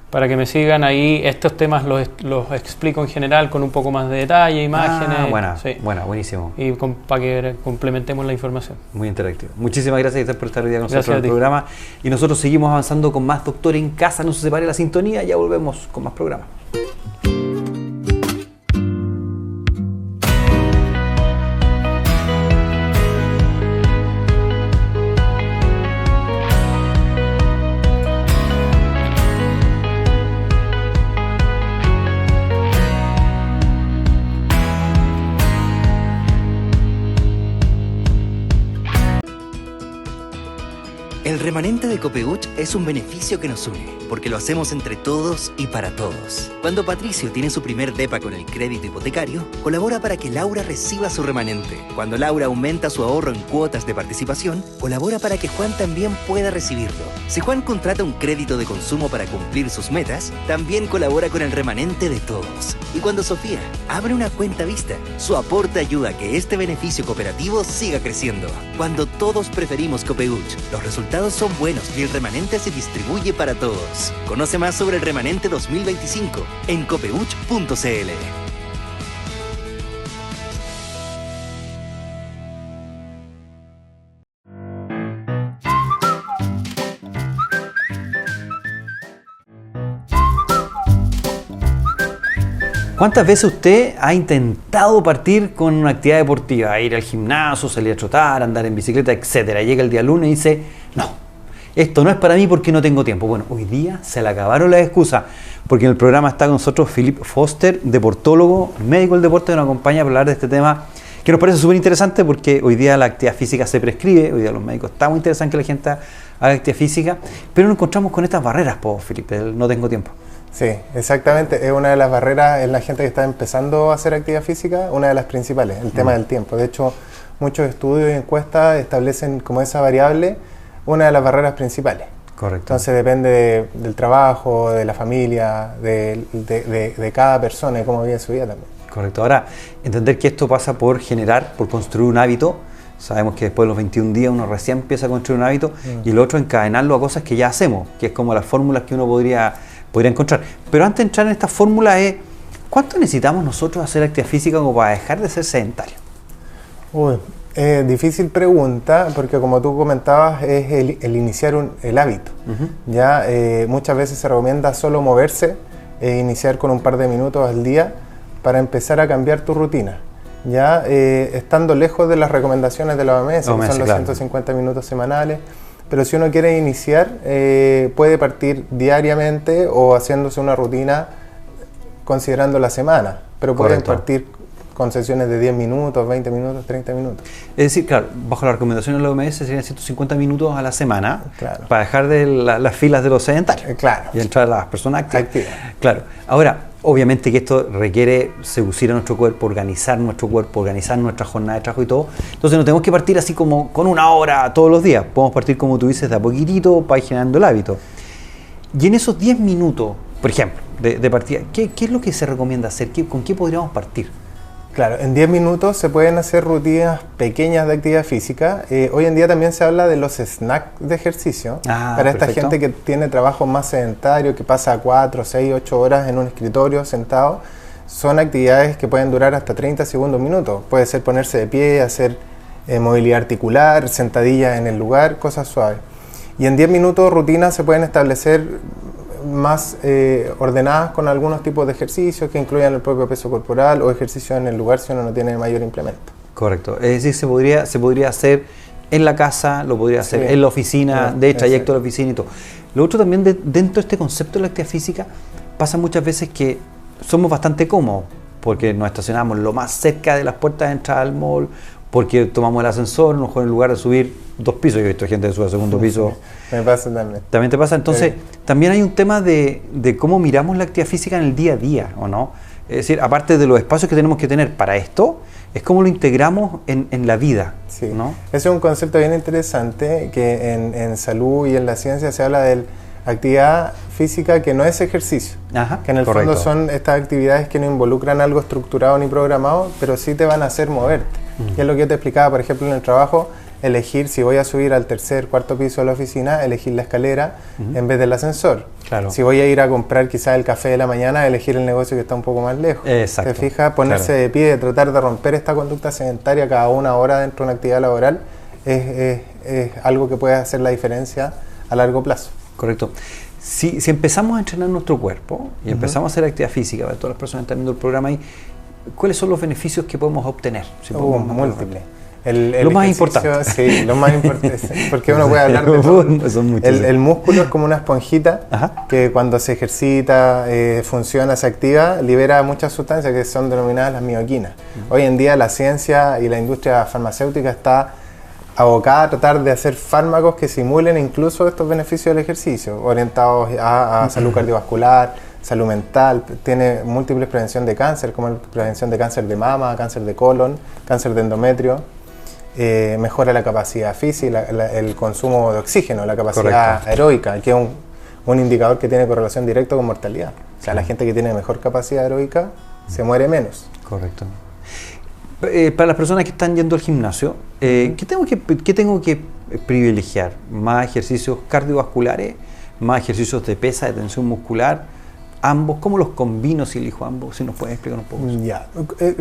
para que me sigan ahí. Estos temas los explico en general con un poco más de detalle, imágenes. Buenísimo. Y para que complementemos la información. Muy interactivo. Muchísimas gracias por estar hoy día con nosotros en el programa. Y nosotros seguimos avanzando con más Doctor en Casa. No se separe la sintonía, ya volvemos con más programas. remanente de Copeuch es un beneficio que nos une, porque lo hacemos entre todos y para todos. Cuando Patricio tiene su primer depa con el crédito hipotecario, colabora para que Laura reciba su remanente. Cuando Laura aumenta su ahorro en cuotas de participación, colabora para que Juan también pueda recibirlo. Si Juan contrata un crédito de consumo para cumplir sus metas, también colabora con el remanente de todos. Y cuando Sofía abre una cuenta vista, su aporte ayuda a que este beneficio cooperativo siga creciendo. Cuando todos preferimos Copeuch, los resultados son buenos y el remanente se distribuye para todos. Conoce más sobre el remanente 2025 en copeuch.cl. ¿Cuántas veces usted ha intentado partir con una actividad deportiva? Ir al gimnasio, salir a trotar, andar en bicicleta, etcétera. Llega el día lunes y dice, no, esto no es para mí porque no tengo tiempo. Bueno, hoy día se le acabaron las excusas, porque en el programa está con nosotros Philip Foster, deportólogo, médico del deporte, que nos acompaña para hablar de este tema que nos parece súper interesante, porque hoy día la actividad física se prescribe, hoy día los médicos está muy interesante que la gente haga actividad física, pero nos encontramos con estas barreras, Philip, no tengo tiempo. Sí, exactamente. Es una de las barreras en la gente que está empezando a hacer actividad física, una de las principales, el tema del tiempo. De hecho, muchos estudios y encuestas establecen como esa variable una de las barreras principales. Correcto. Entonces depende del trabajo, de la familia, de cada persona y cómo vive su vida también. Correcto. Ahora, entender que esto pasa por construir un hábito. Sabemos que después de los 21 días uno recién empieza a construir un hábito y lo otro encadenarlo a cosas que ya hacemos, que es como las fórmulas que uno podría encontrar. Pero antes de entrar en esta fórmula ¿cuánto necesitamos nosotros hacer actividad física como para dejar de ser sedentarios? Difícil pregunta, porque como tú comentabas, es el iniciar el hábito. Ya muchas veces se recomienda solo moverse e iniciar con un par de minutos al día para empezar a cambiar tu rutina. Ya estando lejos de las recomendaciones de la OMS, que son los 150 minutos semanales. Pero si uno quiere iniciar, puede partir diariamente o haciéndose una rutina considerando la semana. Pero pueden partir con sesiones de 10 minutos, 20 minutos, 30 minutos. Es decir, claro, bajo la recomendación de la OMS serían 150 minutos a la semana para dejar de las filas de los sedentarios y entrar a las personas activas. Claro. Ahora, obviamente que esto requiere seducir a nuestro cuerpo, organizar nuestra jornada de trabajo y todo. Entonces no tenemos que partir así como con una hora todos los días. Podemos partir, como tú dices, de a poquitito para ir generando el hábito. Y en esos 10 minutos, por ejemplo, de partida, ¿qué es lo que se recomienda hacer? ¿Con qué podríamos partir? Claro, en 10 minutos se pueden hacer rutinas pequeñas de actividad física. Hoy en día también se habla de los snacks de ejercicio. Para esta gente que tiene trabajo más sedentario, que pasa 4, 6, 8 horas en un escritorio sentado, son actividades que pueden durar hasta 30 segundos, minutos. Puede ser ponerse de pie, hacer movilidad articular, sentadillas en el lugar, cosas suaves. Y en 10 minutos rutinas se pueden establecer más ordenadas con algunos tipos de ejercicios que incluyan el propio peso corporal o ejercicios en el lugar si uno no tiene mayor implemento. Correcto, es decir, se podría hacer en la casa, lo podría hacer en la oficina, de trayecto a la oficina y todo. Lo otro también dentro de este concepto de la actividad física pasa muchas veces que somos bastante cómodos porque nos estacionamos lo más cerca de las puertas de entrada al mall, porque tomamos el ascensor, mejor en lugar de subir 2 pisos, yo he visto gente que sube al segundo piso. Me pasa también. ¿También te pasa? Entonces, también hay un tema de cómo miramos la actividad física en el día a día, ¿o no? Es decir, aparte de los espacios que tenemos que tener para esto, es cómo lo integramos en la vida, ¿no? Ese es un concepto bien interesante que en salud y en la ciencia se habla de actividad física que no es ejercicio. Que en el fondo son estas actividades que no involucran algo estructurado ni programado, pero sí te van a hacer moverte. Que es lo que yo te explicaba, por ejemplo, en el trabajo, elegir si voy a subir al 3er, 4.º piso de la oficina, elegir la escalera en vez del ascensor. Si voy a ir a comprar quizás el café de la mañana, elegir el negocio que está un poco más lejos. ¿Te fijas? Ponerse de pie, tratar de romper esta conducta sedentaria cada 1 hora dentro de una actividad laboral es algo que puede hacer la diferencia a largo plazo. Correcto. Si empezamos a entrenar nuestro cuerpo y empezamos a hacer actividad física, para todas las personas que están viendo el programa ahí, ¿cuáles son los beneficios que podemos obtener? Múltiples. Lo más importante. Sí, lo más importante. Porque uno puede hablar de todo. El músculo es como una esponjita que cuando se ejercita, funciona, se activa, libera muchas sustancias que son denominadas las mioquinas. Hoy en día la ciencia y la industria farmacéutica está abocada a tratar de hacer fármacos que simulen incluso estos beneficios del ejercicio, orientados a salud cardiovascular, salud mental, tiene múltiples prevención de cáncer, como prevención de cáncer de mama, cáncer de colon, cáncer de endometrio, mejora la capacidad física, el consumo de oxígeno, la capacidad aeróbica, que es un indicador que tiene correlación directa con mortalidad. O sea, la gente que tiene mejor capacidad aeróbica se muere menos. Correcto. Para las personas que están yendo al gimnasio, ¿qué tengo que privilegiar? ¿Más ejercicios cardiovasculares? ¿Más ejercicios de pesa, de tensión muscular? ¿Ambos? ¿Cómo los combino si elijo ambos? Si nos puedes explicar un poco. Ya.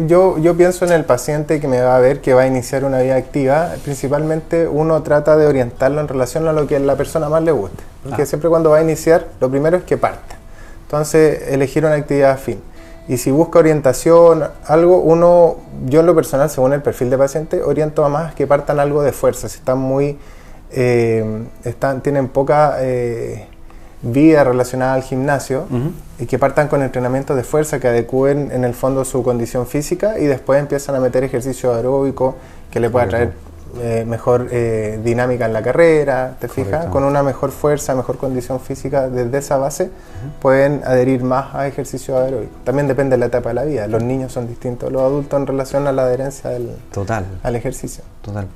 Yo pienso en el paciente que me va a ver, que va a iniciar una vida activa. Principalmente uno trata de orientarlo en relación a lo que a la persona más le guste. Porque siempre cuando va a iniciar, lo primero es que parta. Entonces, elegir una actividad afín. Y si busca orientación, algo, yo en lo personal, según el perfil de paciente, oriento a más que partan algo de fuerza. Si están muy, tienen poca vida relacionada al gimnasio, y que partan con entrenamientos de fuerza que adecúen en el fondo su condición física, y después empiezan a meter ejercicio aeróbico que le pueda traer mejor dinámica en la carrera, ¿te fijas? Con una mejor fuerza, mejor condición física, desde esa base pueden adherir más a ejercicio aeróbico. También depende de la etapa de la vida. Los niños son distintos a los adultos en relación a la adherencia al ejercicio. Total.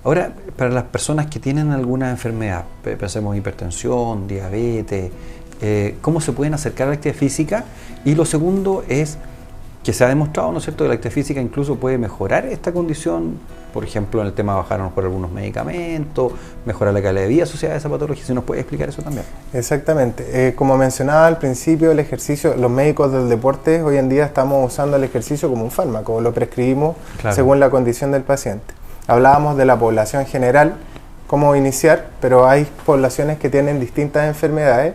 Ahora, para las personas que tienen alguna enfermedad, pensemos hipertensión, diabetes, ¿cómo se pueden acercar a la actividad física? Y lo segundo es que se ha demostrado, ¿no es cierto?, que la actividad física incluso puede mejorar esta condición, por ejemplo, en el tema de bajar a lo mejor algunos medicamentos, mejorar la calidad de vida asociada a esa patología. ¿Si nos puede explicar eso también? Exactamente. Como mencionaba al principio, el ejercicio, los médicos del deporte hoy en día estamos usando el ejercicio como un fármaco, lo prescribimos según la condición del paciente. Hablábamos de la población general, cómo iniciar, pero hay poblaciones que tienen distintas enfermedades,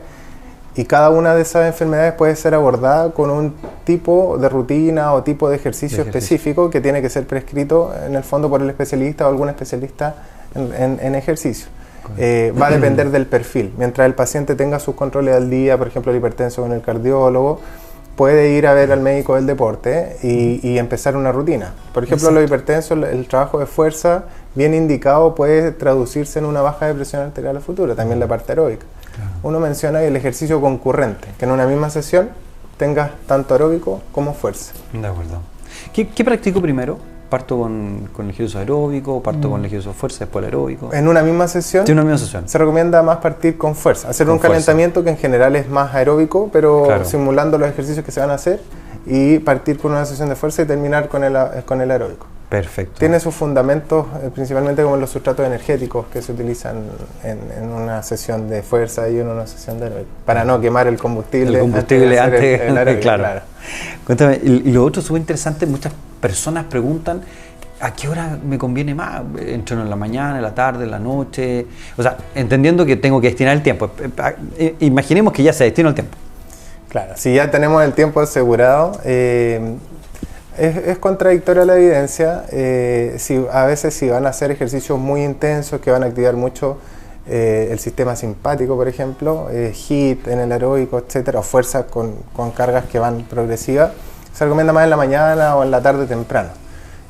y cada una de esas enfermedades puede ser abordada con un tipo de rutina o tipo de ejercicio específico que tiene que ser prescrito en el fondo por el especialista o algún especialista en ejercicio. Va a depender del perfil. Mientras el paciente tenga sus controles al día, por ejemplo el hipertenso con el cardiólogo, puede ir a ver al médico del deporte y empezar una rutina. Por ejemplo, los hipertensos, el trabajo de fuerza bien indicado puede traducirse en una baja de presión arterial a futuro, también la parte aeróbica. Uno menciona el ejercicio concurrente, que en una misma sesión tengas tanto aeróbico como fuerza. De acuerdo. ¿Qué practico primero? ¿Parto con el ejercicio aeróbico? ¿Parto con el ejercicio de fuerza, después el aeróbico? En una misma sesión, se recomienda más partir con fuerza. Hacer un calentamiento que en general es más aeróbico, pero simulando los ejercicios que se van a hacer, y partir con una sesión de fuerza y terminar con el aeróbico. Perfecto. Tiene sus fundamentos principalmente como los sustratos energéticos que se utilizan en una sesión de fuerza y en una sesión de aeróbico, para no quemar el combustible. Antes el aeróbico, claro. Cuéntame, y lo otro súper interesante, muchas personas preguntan ¿a qué hora me conviene más? ¿Entreno en la mañana, en la tarde, en la noche? O sea, entendiendo que tengo que destinar el tiempo. Imaginemos que ya se destina el tiempo. Claro, si ya tenemos el tiempo asegurado, es contradictoria la evidencia. A veces si van a hacer ejercicios muy intensos que van a activar mucho el sistema simpático, por ejemplo, HIIT en el aeróbico, etcétera, o fuerza con cargas que van progresivas, se recomienda más en la mañana o en la tarde temprano,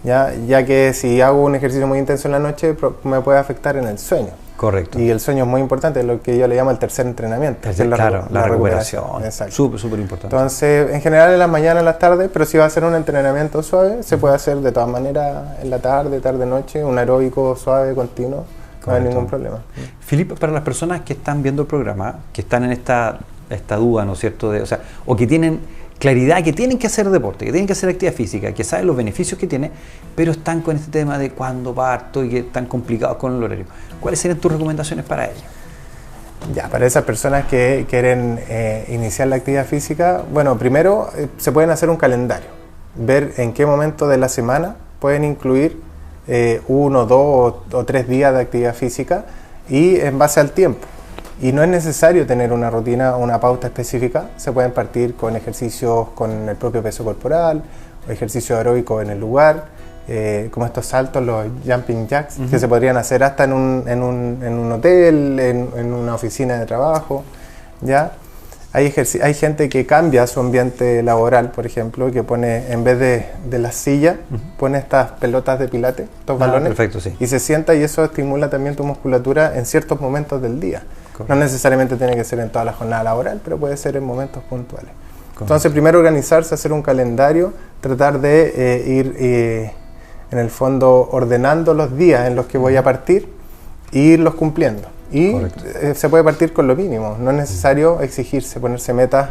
ya que si hago un ejercicio muy intenso en la noche me puede afectar en el sueño. Correcto. Y el sueño es muy importante, es lo que yo le llamo el tercer entrenamiento. La recuperación. Exacto. Súper importante. Entonces, en general en las mañanas, en las tardes, pero si va a hacer un entrenamiento suave, se puede hacer de todas maneras en la tarde, noche, un aeróbico suave, continuo, no hay ningún problema. Felipe, para las personas que están viendo el programa, que están en esta duda, ¿no es cierto? O que tienen claridad, que tienen que hacer deporte, que tienen que hacer actividad física, que saben los beneficios que tiene, pero están con este tema de cuándo parto y que están complicados con el horario. ¿Cuáles serían tus recomendaciones para ellos? Ya, para esas personas que quieren iniciar la actividad física, bueno, primero se pueden hacer un calendario, ver en qué momento de la semana pueden incluir 1, 2 o 3 días de actividad física, y en base al tiempo. Y no es necesario tener una rutina o una pauta específica, se pueden partir con ejercicios con el propio peso corporal, o ejercicio aeróbico en el lugar, como estos saltos, los jumping jacks, que se podrían hacer hasta en un hotel, en una oficina de trabajo, ¿ya? Hay gente que cambia su ambiente laboral, por ejemplo, que pone, en vez de la silla, pone estas pelotas de pilates, estos balones, perfecto, sí. Y se sienta, y eso estimula también tu musculatura en ciertos momentos del día. Correcto. No necesariamente tiene que ser en toda la jornada laboral, pero puede ser en momentos puntuales. Correcto. Entonces, primero organizarse, hacer un calendario, tratar de ir, en el fondo, ordenando los días en los que voy a partir e irlos cumpliendo. Y se puede partir con lo mínimo, no es necesario exigirse, ponerse metas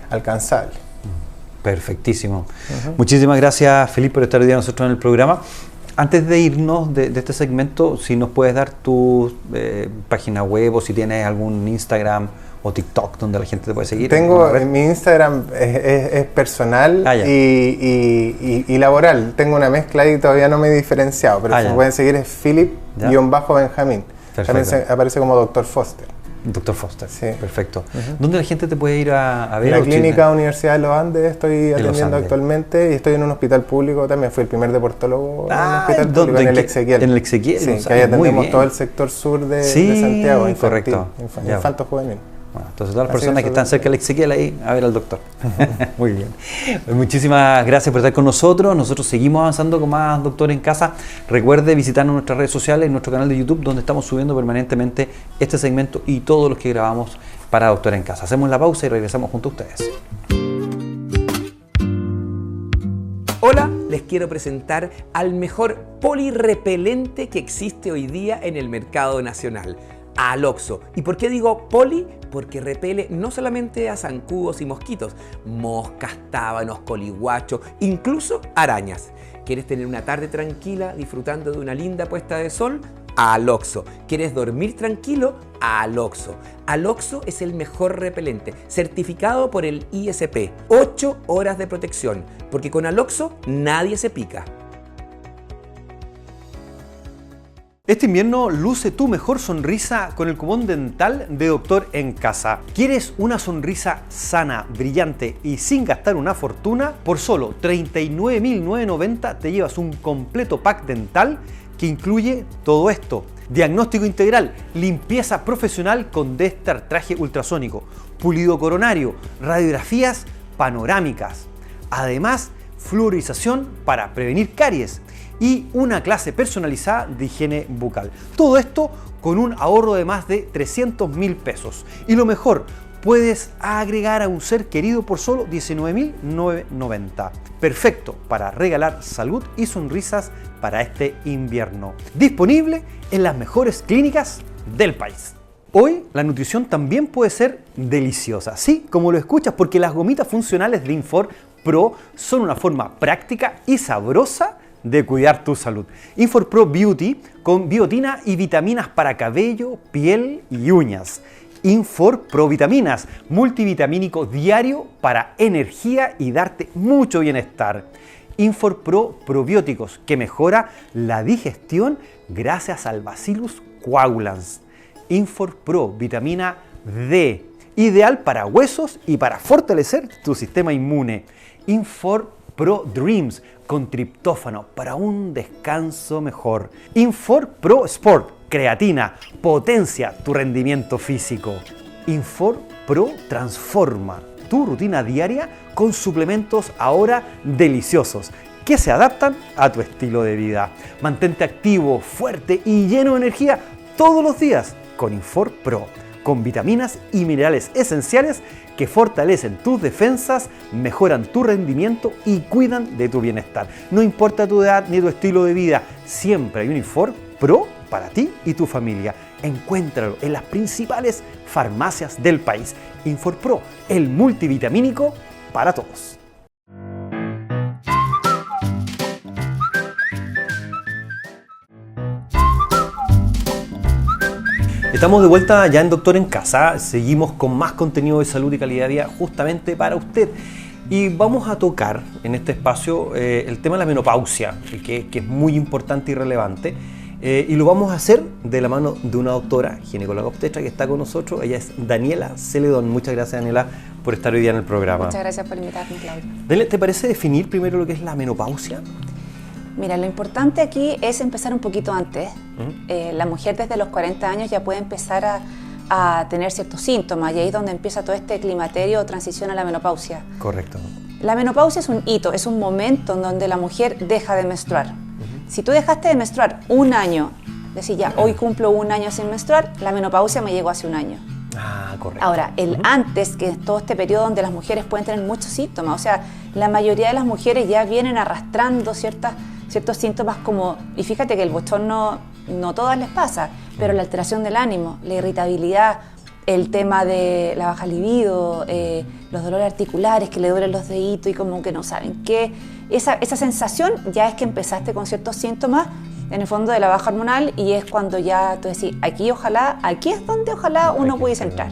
alcanzables. Perfectísimo. Muchísimas gracias, Felipe, por estar hoy día nosotros en el programa. Antes de irnos de este segmento, si nos puedes dar tu página web o si tienes algún Instagram o TikTok donde la gente te puede seguir. Tengo, mi Instagram es personal y laboral. Tengo una mezcla y todavía no me he diferenciado, pero si me pueden seguir es Philip-Benjamín. También aparece como Dr. Foster. Dr. Foster, sí. Perfecto. ¿Dónde la gente te puede ir a ver? En la clínica Universidad de los Andes estoy atendiendo actualmente, y estoy en un hospital público también. Fui el primer deportólogo en un hospital público, en el Exequiel. En el Exequiel, sí, que ahí atendemos todo el sector sur de Santiago, infanto juvenil. Bueno, entonces todas las personas que están cerca del Exequiel ahí a ver al doctor. Muy bien. Muchísimas gracias por estar con nosotros. Nosotros seguimos avanzando con más Doctor en Casa. Recuerde visitarnos en nuestras redes sociales, nuestro canal de YouTube, donde estamos subiendo permanentemente este segmento y todos los que grabamos para Doctor en Casa. Hacemos la pausa y regresamos junto a ustedes. Hola, les quiero presentar al mejor polirrepelente que existe hoy día en el mercado nacional. Aloxo. ¿Y por qué digo poli? Porque repele no solamente a zancudos y mosquitos, moscas, tábanos, coliguachos, incluso arañas. ¿Quieres tener una tarde tranquila disfrutando de una linda puesta de sol? Aloxo. ¿Quieres dormir tranquilo? Aloxo. Aloxo es el mejor repelente, certificado por el ISP. 8 horas de protección, porque con Aloxo nadie se pica. Este invierno luce tu mejor sonrisa con el cupón dental de Doctor en Casa. ¿Quieres una sonrisa sana, brillante y sin gastar una fortuna? Por solo $39.990 te llevas un completo pack dental que incluye todo esto: diagnóstico integral, limpieza profesional con D-Star traje ultrasónico, pulido coronario, radiografías panorámicas. Además, fluorización para prevenir caries y una clase personalizada de higiene bucal. Todo esto con un ahorro de más de 300.000 pesos. Y lo mejor, puedes agregar a un ser querido por solo $19.990. Perfecto para regalar salud y sonrisas para este invierno. Disponible en las mejores clínicas del país. Hoy la nutrición también puede ser deliciosa, sí, como lo escuchas, porque las gomitas funcionales de Infor Pro son una forma práctica y sabrosa de cuidar tu salud. Infor Pro Beauty con biotina y vitaminas para cabello, piel y uñas. Infor Pro Vitaminas, multivitamínico diario para energía y darte mucho bienestar. Infor Pro Probióticos, que mejora la digestión gracias al Bacillus coagulans. Infor Pro Vitamina D, ideal para huesos y para fortalecer tu sistema inmune. Infor Pro Dreams con triptófano para un descanso mejor. Infor Pro Sport, creatina, potencia tu rendimiento físico. Infor Pro transforma tu rutina diaria con suplementos ahora deliciosos que se adaptan a tu estilo de vida. Mantente activo, fuerte y lleno de energía todos los días con Infor Pro, con vitaminas y minerales esenciales que fortalecen tus defensas, mejoran tu rendimiento y cuidan de tu bienestar. No importa tu edad ni tu estilo de vida, siempre hay un Infor Pro para ti y tu familia. Encuéntralo en las principales farmacias del país. Infor Pro, el multivitamínico para todos. Estamos de vuelta ya en Doctor en Casa. Seguimos con más contenido de salud y calidad de vida justamente para usted. Y vamos a tocar en este espacio el tema de la menopausia, que es muy importante y relevante. Y lo vamos a hacer de la mano de una doctora ginecóloga obstetra que está con nosotros. Ella es Daniela Celedón. Muchas gracias, Daniela, por estar hoy día en el programa. Muchas gracias por invitarme, Claudio. Daniela, ¿te parece definir primero lo que es la menopausia? Mira, lo importante aquí es empezar un poquito antes. La mujer desde los 40 años ya puede empezar a tener ciertos síntomas y ahí es donde empieza todo este climaterio o transición a la menopausia. Correcto. La menopausia es un hito, es un momento en donde la mujer deja de menstruar. Si tú dejaste de menstruar un año, decir ya, hoy cumplo un año sin menstruar, la menopausia me llegó hace un año. Ah, correcto. Ahora, el antes, que es todo este periodo donde las mujeres pueden tener muchos síntomas, o sea, la mayoría de las mujeres ya vienen arrastrando ciertos síntomas como, y fíjate que el bochorno no todas les pasa, pero la alteración del ánimo, la irritabilidad, el tema de la baja libido, los dolores articulares, que le duelen los deditos y como que no saben qué, esa sensación ya es que empezaste con ciertos síntomas en el fondo de la baja hormonal y es cuando ya tú decís, aquí es donde ojalá uno pudiese entrar.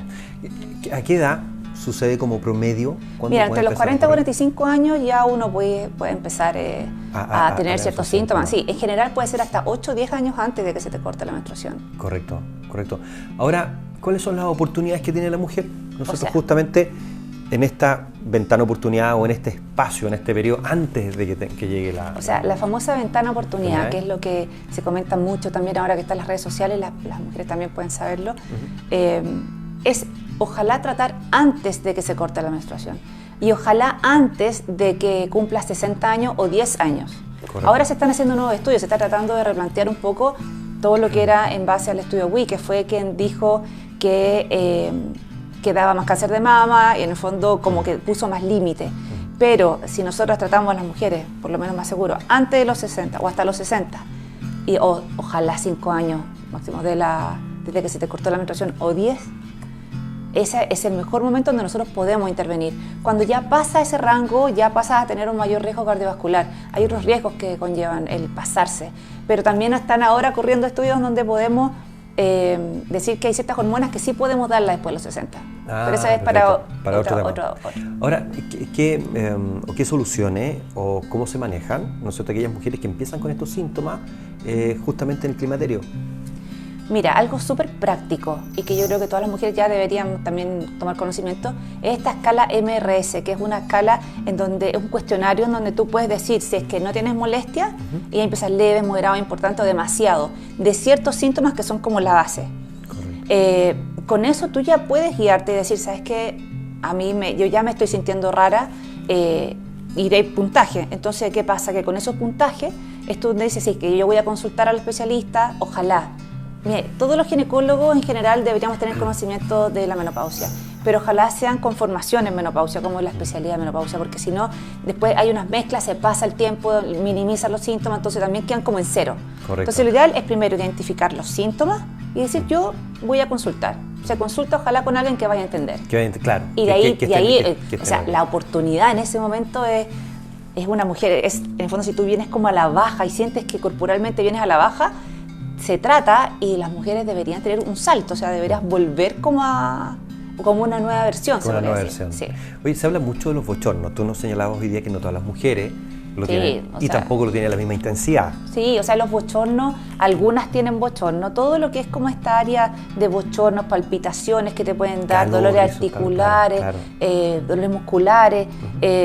¿A qué edad sucede como promedio? Mira, entre los 40 y 45 años ya uno puede empezar a tener ciertos síntomas. Sí, en general puede ser hasta 8 o 10 años antes de que se te corte la menstruación. Correcto. Ahora, ¿cuáles son las oportunidades que tiene la mujer? Nosotros justamente en esta ventana de oportunidad o en este espacio, en este periodo, antes de que llegue la... O sea, la famosa ventana de oportunidad, que es lo que se comenta mucho también ahora que están las redes sociales, las mujeres también pueden saberlo, es ojalá tratar antes de que se corte la menstruación y ojalá antes de que cumpla 60 años o 10 años. Correcto. Ahora se están haciendo nuevos estudios, se está tratando de replantear un poco todo lo que era en base al estudio WI, que fue quien dijo que daba más cáncer de mama y en el fondo como que puso más límite. Pero si nosotros tratamos a las mujeres, por lo menos más seguro, antes de los 60 o hasta los 60, y ojalá 5 años máximo desde que se te cortó la menstruación o 10, ese es el mejor momento donde nosotros podemos intervenir. Cuando ya pasa ese rango, ya pasas a tener un mayor riesgo cardiovascular. Hay otros riesgos que conllevan el pasarse, pero también están ahora ocurriendo estudios donde podemos decir que hay ciertas hormonas que sí podemos darlas después de los 60. Pero eso es para otro tema. Ahora, ¿qué soluciones o cómo se manejan, ¿no es cierto?, aquellas mujeres que empiezan con estos síntomas justamente en el climaterio? Mira, algo súper práctico y que yo creo que todas las mujeres ya deberían también tomar conocimiento es esta escala MRS, que es una escala en donde es un cuestionario en donde tú puedes decir si es que no tienes molestia y empiezas leve, moderado, importante o demasiado, de ciertos síntomas que son como la base. Con eso tú ya puedes guiarte y decir, ¿sabes qué? Yo ya me estoy sintiendo rara, y de puntaje. Entonces, ¿qué pasa? Que con esos puntajes, tú dices, sí, que yo voy a consultar al especialista, ojalá. Mire, todos los ginecólogos en general deberíamos tener conocimiento de la menopausia, pero ojalá sean con formación en menopausia, como la especialidad de menopausia, porque si no, después hay unas mezclas, se pasa el tiempo, minimizan los síntomas, entonces también quedan como en cero. Correcto. Entonces lo ideal es primero identificar los síntomas y decir, yo voy a consultar. Se consulta ojalá con alguien que vaya a entender. Claro. Y de ahí, o sea, la oportunidad en ese momento es una mujer, en el fondo si tú vienes como a la baja y sientes que corporalmente vienes a la baja, se trata y las mujeres deberían tener un salto, o sea, deberías volver como una nueva versión. Como una nueva versión. Sí. Oye, se habla mucho de los bochornos. Tú nos señalabas hoy día que no todas las mujeres lo tienen, y tampoco lo tienen a la misma intensidad. Sí, o sea, los bochornos, algunas tienen bochorno, todo lo que es como esta área de bochornos, palpitaciones que te pueden dar, dolores articulares, dolores musculares,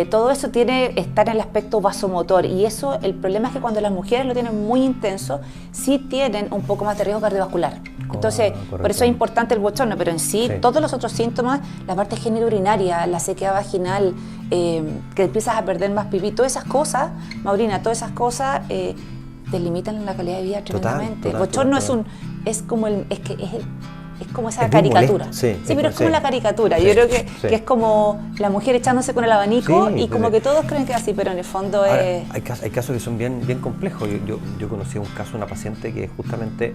todo eso está en el aspecto vasomotor y eso, el problema es que cuando las mujeres lo tienen muy intenso, sí tienen un poco más de riesgo cardiovascular. Entonces, por eso es importante el bochorno, pero en sí, todos los otros síntomas, la parte genitourinaria, la sequedad vaginal, que empiezas a perder más pipí, todas esas cosas, Maurina, todas esas cosas te limitan la calidad de vida tremendamente. El bochorno es como esa caricatura. Pero es como la caricatura. Yo creo que es como la mujer echándose con el abanico y como que todos creen que es así, pero en el fondo es... Hay casos que son bien complejos. Yo conocí un caso de una paciente que justamente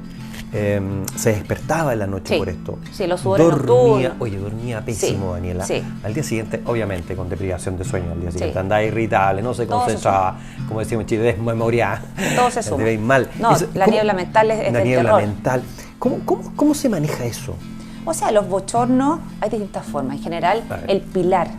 se despertaba en la noche por esto. Sí, los sudores nocturnos. Dormía pésimo, Daniela. Al día siguiente, obviamente, con deprivación de sueño. Al día siguiente andaba irritable, no se concentraba, como decíamos en Chile, desmemoria. Todo se suma. Mal. No, la niebla mental es del terror. ¿Cómo se maneja eso? O sea, los bochornos hay distintas formas. En general, el pilar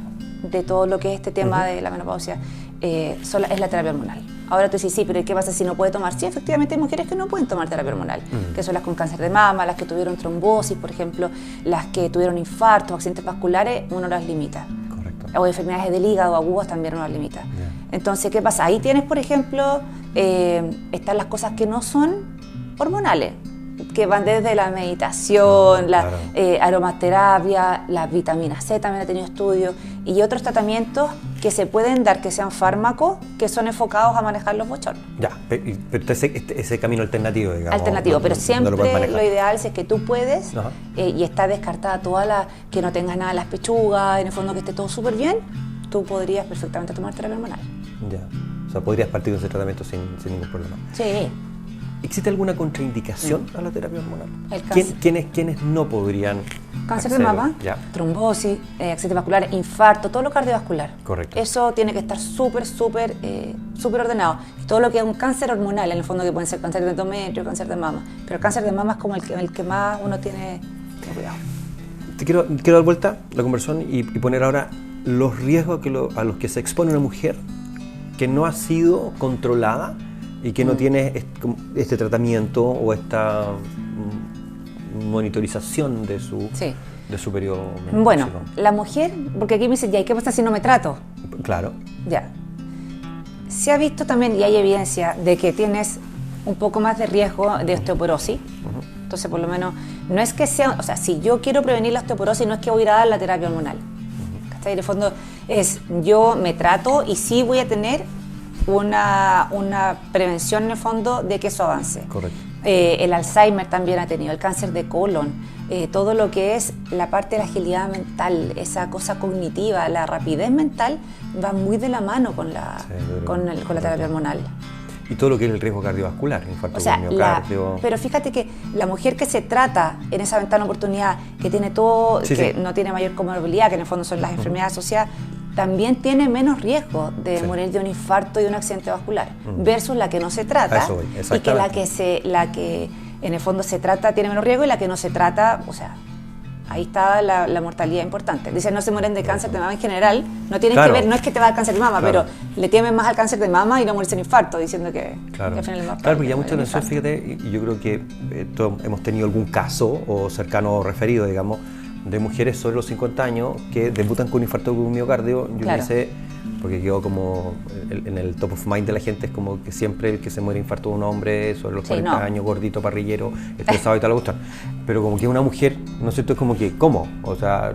de todo lo que es este tema de la menopausia es la terapia hormonal. Ahora tú dices, sí, pero ¿qué pasa si no puede tomar? Sí, efectivamente hay mujeres que no pueden tomar terapia hormonal, que son las con cáncer de mama, las que tuvieron trombosis, por ejemplo, las que tuvieron infartos, accidentes vasculares, uno las limita. Correcto. O enfermedades del hígado agudas también uno las limita. Entonces, ¿qué pasa? Ahí tienes, por ejemplo, están las cosas que no son hormonales, que van desde la meditación, la aromaterapia, la vitamina C también ha tenido estudios, y otros tratamientos que se pueden dar, que sean fármacos, que son enfocados a manejar los bochornos. Ya, pero ese camino alternativo, digamos. Alternativo, pero siempre lo ideal es que tú puedes, y está descartada toda la, que no tengas nada en las pechugas, en el fondo que esté todo súper bien, tú podrías perfectamente tomar terapia hormonal. Ya, o sea, podrías partir de ese tratamiento sin ningún problema. Sí. ¿Existe alguna contraindicación a la terapia hormonal? El cáncer. ¿Quiénes no podrían? Cáncer de mama, trombosis, accidente vascular, infarto, todo lo cardiovascular. Correcto. Eso tiene que estar súper ordenado. Todo lo que es un cáncer hormonal, en el fondo, que pueden ser cáncer de endometrio, cáncer de mama. Pero el cáncer de mama es como el que más uno tiene cuidado. Te quiero dar vuelta la conversación y poner ahora los riesgos a los que se expone una mujer que no ha sido controlada y que no tiene este tratamiento o esta monitorización de su periodo. Bueno, la mujer, porque aquí me dicen, ¿y qué pasa si no me trato? Claro. Ya. Se ha visto también, y hay evidencia, de que tienes un poco más de riesgo de osteoporosis. Entonces, por lo menos, no es que sea, o sea, si yo quiero prevenir la osteoporosis, no es que voy a ir a dar la terapia hormonal. ¿Cachai? En el fondo es, yo me trato y sí voy a tener una prevención en el fondo de que eso avance. Correcto. El Alzheimer también ha tenido, el cáncer de colon, todo lo que es la parte de la agilidad mental, esa cosa cognitiva, la rapidez mental va muy de la mano con la terapia hormonal. Y todo lo que es el riesgo cardiovascular, infarto del miocardio. Pero fíjate que la mujer que se trata en esa ventana de oportunidad, que tiene todo, no tiene mayor comorbilidad, que en el fondo son las enfermedades asociadas, también tiene menos riesgo de morir de un infarto y de un accidente vascular, versus la que no se trata, y que la que en el fondo se trata tiene menos riesgo y la que no se trata, o sea, ahí está la mortalidad importante. Dicen, no se mueren de cáncer de mama en general, no tienen que ver, no es que te va a dar cáncer de mama, pero le temen más al cáncer de mama y no morirse en infarto, diciendo que al final es más Claro, porque ya mucha atención, fíjate, y yo creo que todos hemos tenido algún caso o cercano o referido, digamos, de mujeres sobre los 50 años que debutan con infarto de miocardio. Yo no sé, porque quedó como en el top of mind de la gente, es como que siempre el que se muere de infarto de un hombre sobre los 40 años, gordito, parrillero, estresado y tal, le gustan. Pero como que una mujer, ¿no es cierto? Es como que, ¿cómo? O sea,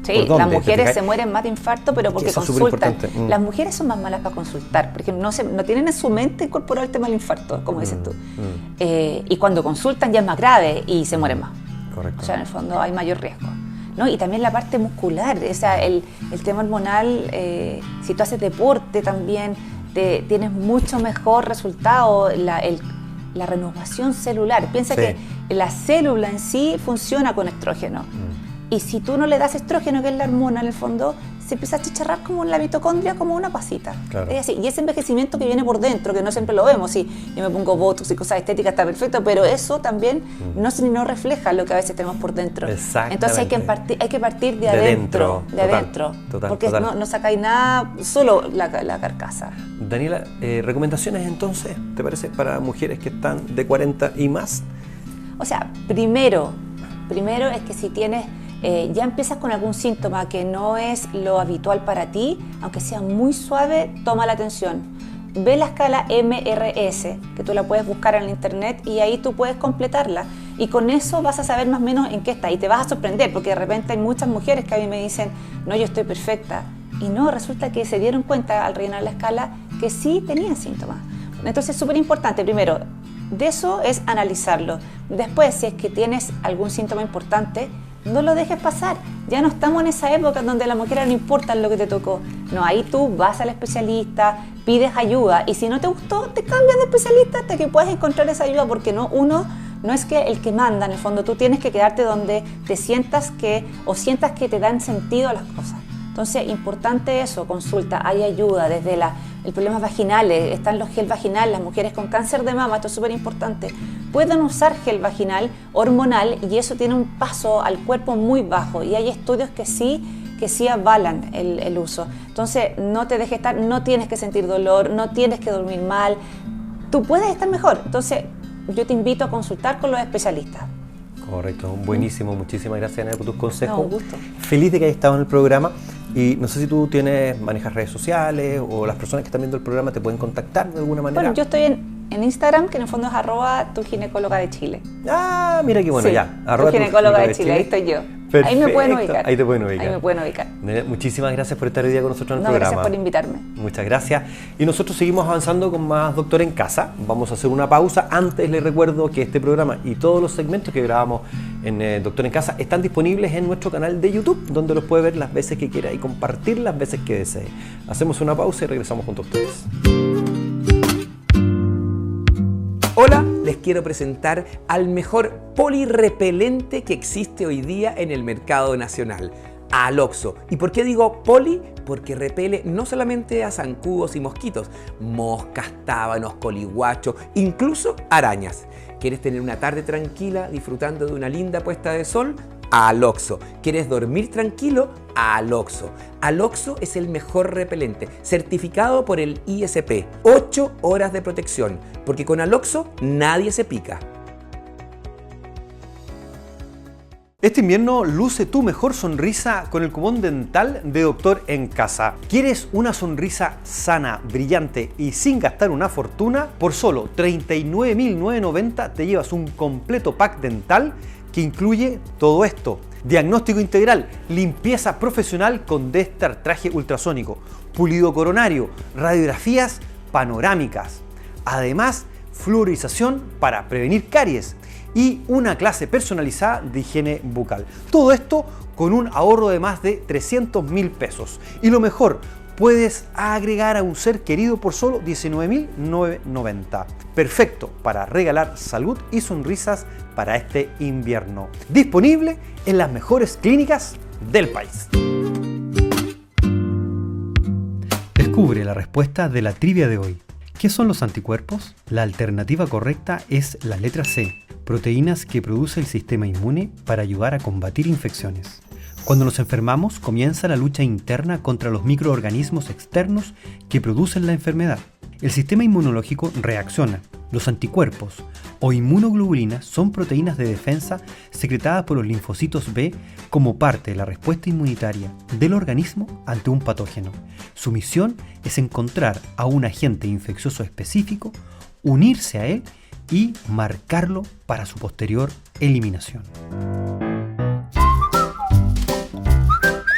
sí, las mujeres se mueren más de infarto, pero porque consultan. Las mujeres son más malas para consultar, porque no tienen en su mente incorporado el tema del infarto, como dices tú. Y cuando consultan ya es más grave y se mueren más. Correcto. O sea, en el fondo hay mayor riesgo, ¿no? Y también la parte muscular, o sea, el tema hormonal, si tú haces deporte también, tienes mucho mejor resultado, la renovación celular. Piensa que la célula en sí funciona con estrógeno. Y si tú no le das estrógeno, que es la hormona en el fondo, se empieza a chicharrar como la mitocondria, como una pasita. Claro. Es así. Y ese envejecimiento que viene por dentro, que no siempre lo vemos, si yo me pongo botox y cosas estéticas, está perfecto, pero eso también no refleja lo que a veces tenemos por dentro. Entonces hay que partir de adentro. Porque no sacáis nada, solo la carcasa. Daniela, ¿recomendaciones entonces, te parece, para mujeres que están de 40 y más? O sea, primero es que si tienes... ya empiezas con algún síntoma que no es lo habitual para ti, aunque sea muy suave, toma la atención. Ve la escala MRS, que tú la puedes buscar en el internet y ahí tú puedes completarla. Y con eso vas a saber más o menos en qué está y te vas a sorprender, porque de repente hay muchas mujeres que a mí me dicen, no, yo estoy perfecta. Y no, resulta que se dieron cuenta al rellenar la escala que sí tenían síntomas. Entonces es súper importante, primero, de eso es analizarlo. Después, si es que tienes algún síntoma importante, no lo dejes pasar. Ya no estamos en esa época donde a la mujer no importa lo que te tocó. No, ahí tú vas al especialista, pides ayuda y si no te gustó, te cambias de especialista hasta que puedas encontrar esa ayuda, porque no es que el que manda, en el fondo tú tienes que quedarte donde te sientas que te dan sentido a las cosas. Entonces, importante eso, consulta, hay ayuda desde el problema vaginales, están los gel vaginal, las mujeres con cáncer de mama, esto es súper importante, pueden usar gel vaginal hormonal y eso tiene un paso al cuerpo muy bajo y hay estudios que sí avalan el uso. Entonces, no te dejes estar, no tienes que sentir dolor, no tienes que dormir mal, tú puedes estar mejor. Entonces, yo te invito a consultar con los especialistas. Correcto, buenísimo, muchísimas gracias, Ana, por tus consejos. No, un gusto. Feliz de que hayas estado en el programa y no sé si tú manejas redes sociales o las personas que están viendo el programa te pueden contactar de alguna manera. Bueno, yo estoy en en Instagram, que en el fondo es @tuginecóloga de Chile. Ah, mira qué bueno, sí, ya. @tuginecóloga de Chile, ahí estoy yo. Perfecto. Ahí me pueden ubicar. Ahí te pueden ubicar. Ahí me pueden ubicar. Muchísimas gracias por estar hoy día con nosotros en el programa. Gracias por invitarme. Muchas gracias. Y nosotros seguimos avanzando con más Doctor en Casa. Vamos a hacer una pausa. Antes les recuerdo que este programa y todos los segmentos que grabamos en Doctor en Casa están disponibles en nuestro canal de YouTube, donde los puede ver las veces que quiera y compartir las veces que desee. Hacemos una pausa y regresamos junto a ustedes. Hola, les quiero presentar al mejor polirrepelente que existe hoy día en el mercado nacional, Aloxo. ¿Y por qué digo poli? Porque repele no solamente a zancudos y mosquitos, moscas, tábanos, coliguachos, incluso arañas. ¿Quieres tener una tarde tranquila disfrutando de una linda puesta de sol? Aloxo. ¿Quieres dormir tranquilo? Aloxo. Aloxo es el mejor repelente, certificado por el ISP. 8 horas de protección, porque con Aloxo nadie se pica. Este invierno luce tu mejor sonrisa con el cupón dental de Doctor en Casa. ¿Quieres una sonrisa sana, brillante y sin gastar una fortuna? Por solo $39.990 te llevas un completo pack dental que incluye todo esto: diagnóstico integral, limpieza profesional con D-Star traje ultrasónico, pulido coronario, radiografías panorámicas, además fluorización para prevenir caries y una clase personalizada de higiene bucal. Todo esto con un ahorro de más de 300.000 pesos. Y lo mejor, puedes agregar a un ser querido por solo $19.990. Perfecto para regalar salud y sonrisas para este invierno. Disponible en las mejores clínicas del país. Descubre la respuesta de la trivia de hoy. ¿Qué son los anticuerpos? La alternativa correcta es la letra C, proteínas que produce el sistema inmune para ayudar a combatir infecciones. Cuando nos enfermamos, comienza la lucha interna contra los microorganismos externos que producen la enfermedad. El sistema inmunológico reacciona. Los anticuerpos o inmunoglobulinas son proteínas de defensa secretadas por los linfocitos B como parte de la respuesta inmunitaria del organismo ante un patógeno. Su misión es encontrar a un agente infeccioso específico, unirse a él y marcarlo para su posterior eliminación.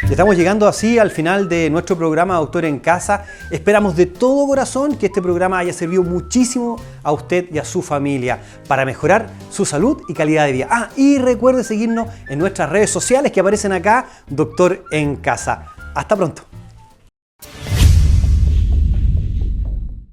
Estamos llegando así al final de nuestro programa Doctor en Casa. Esperamos de todo corazón que este programa haya servido muchísimo a usted y a su familia para mejorar su salud y calidad de vida. Y recuerde seguirnos en nuestras redes sociales que aparecen acá, Doctor en Casa. Hasta pronto.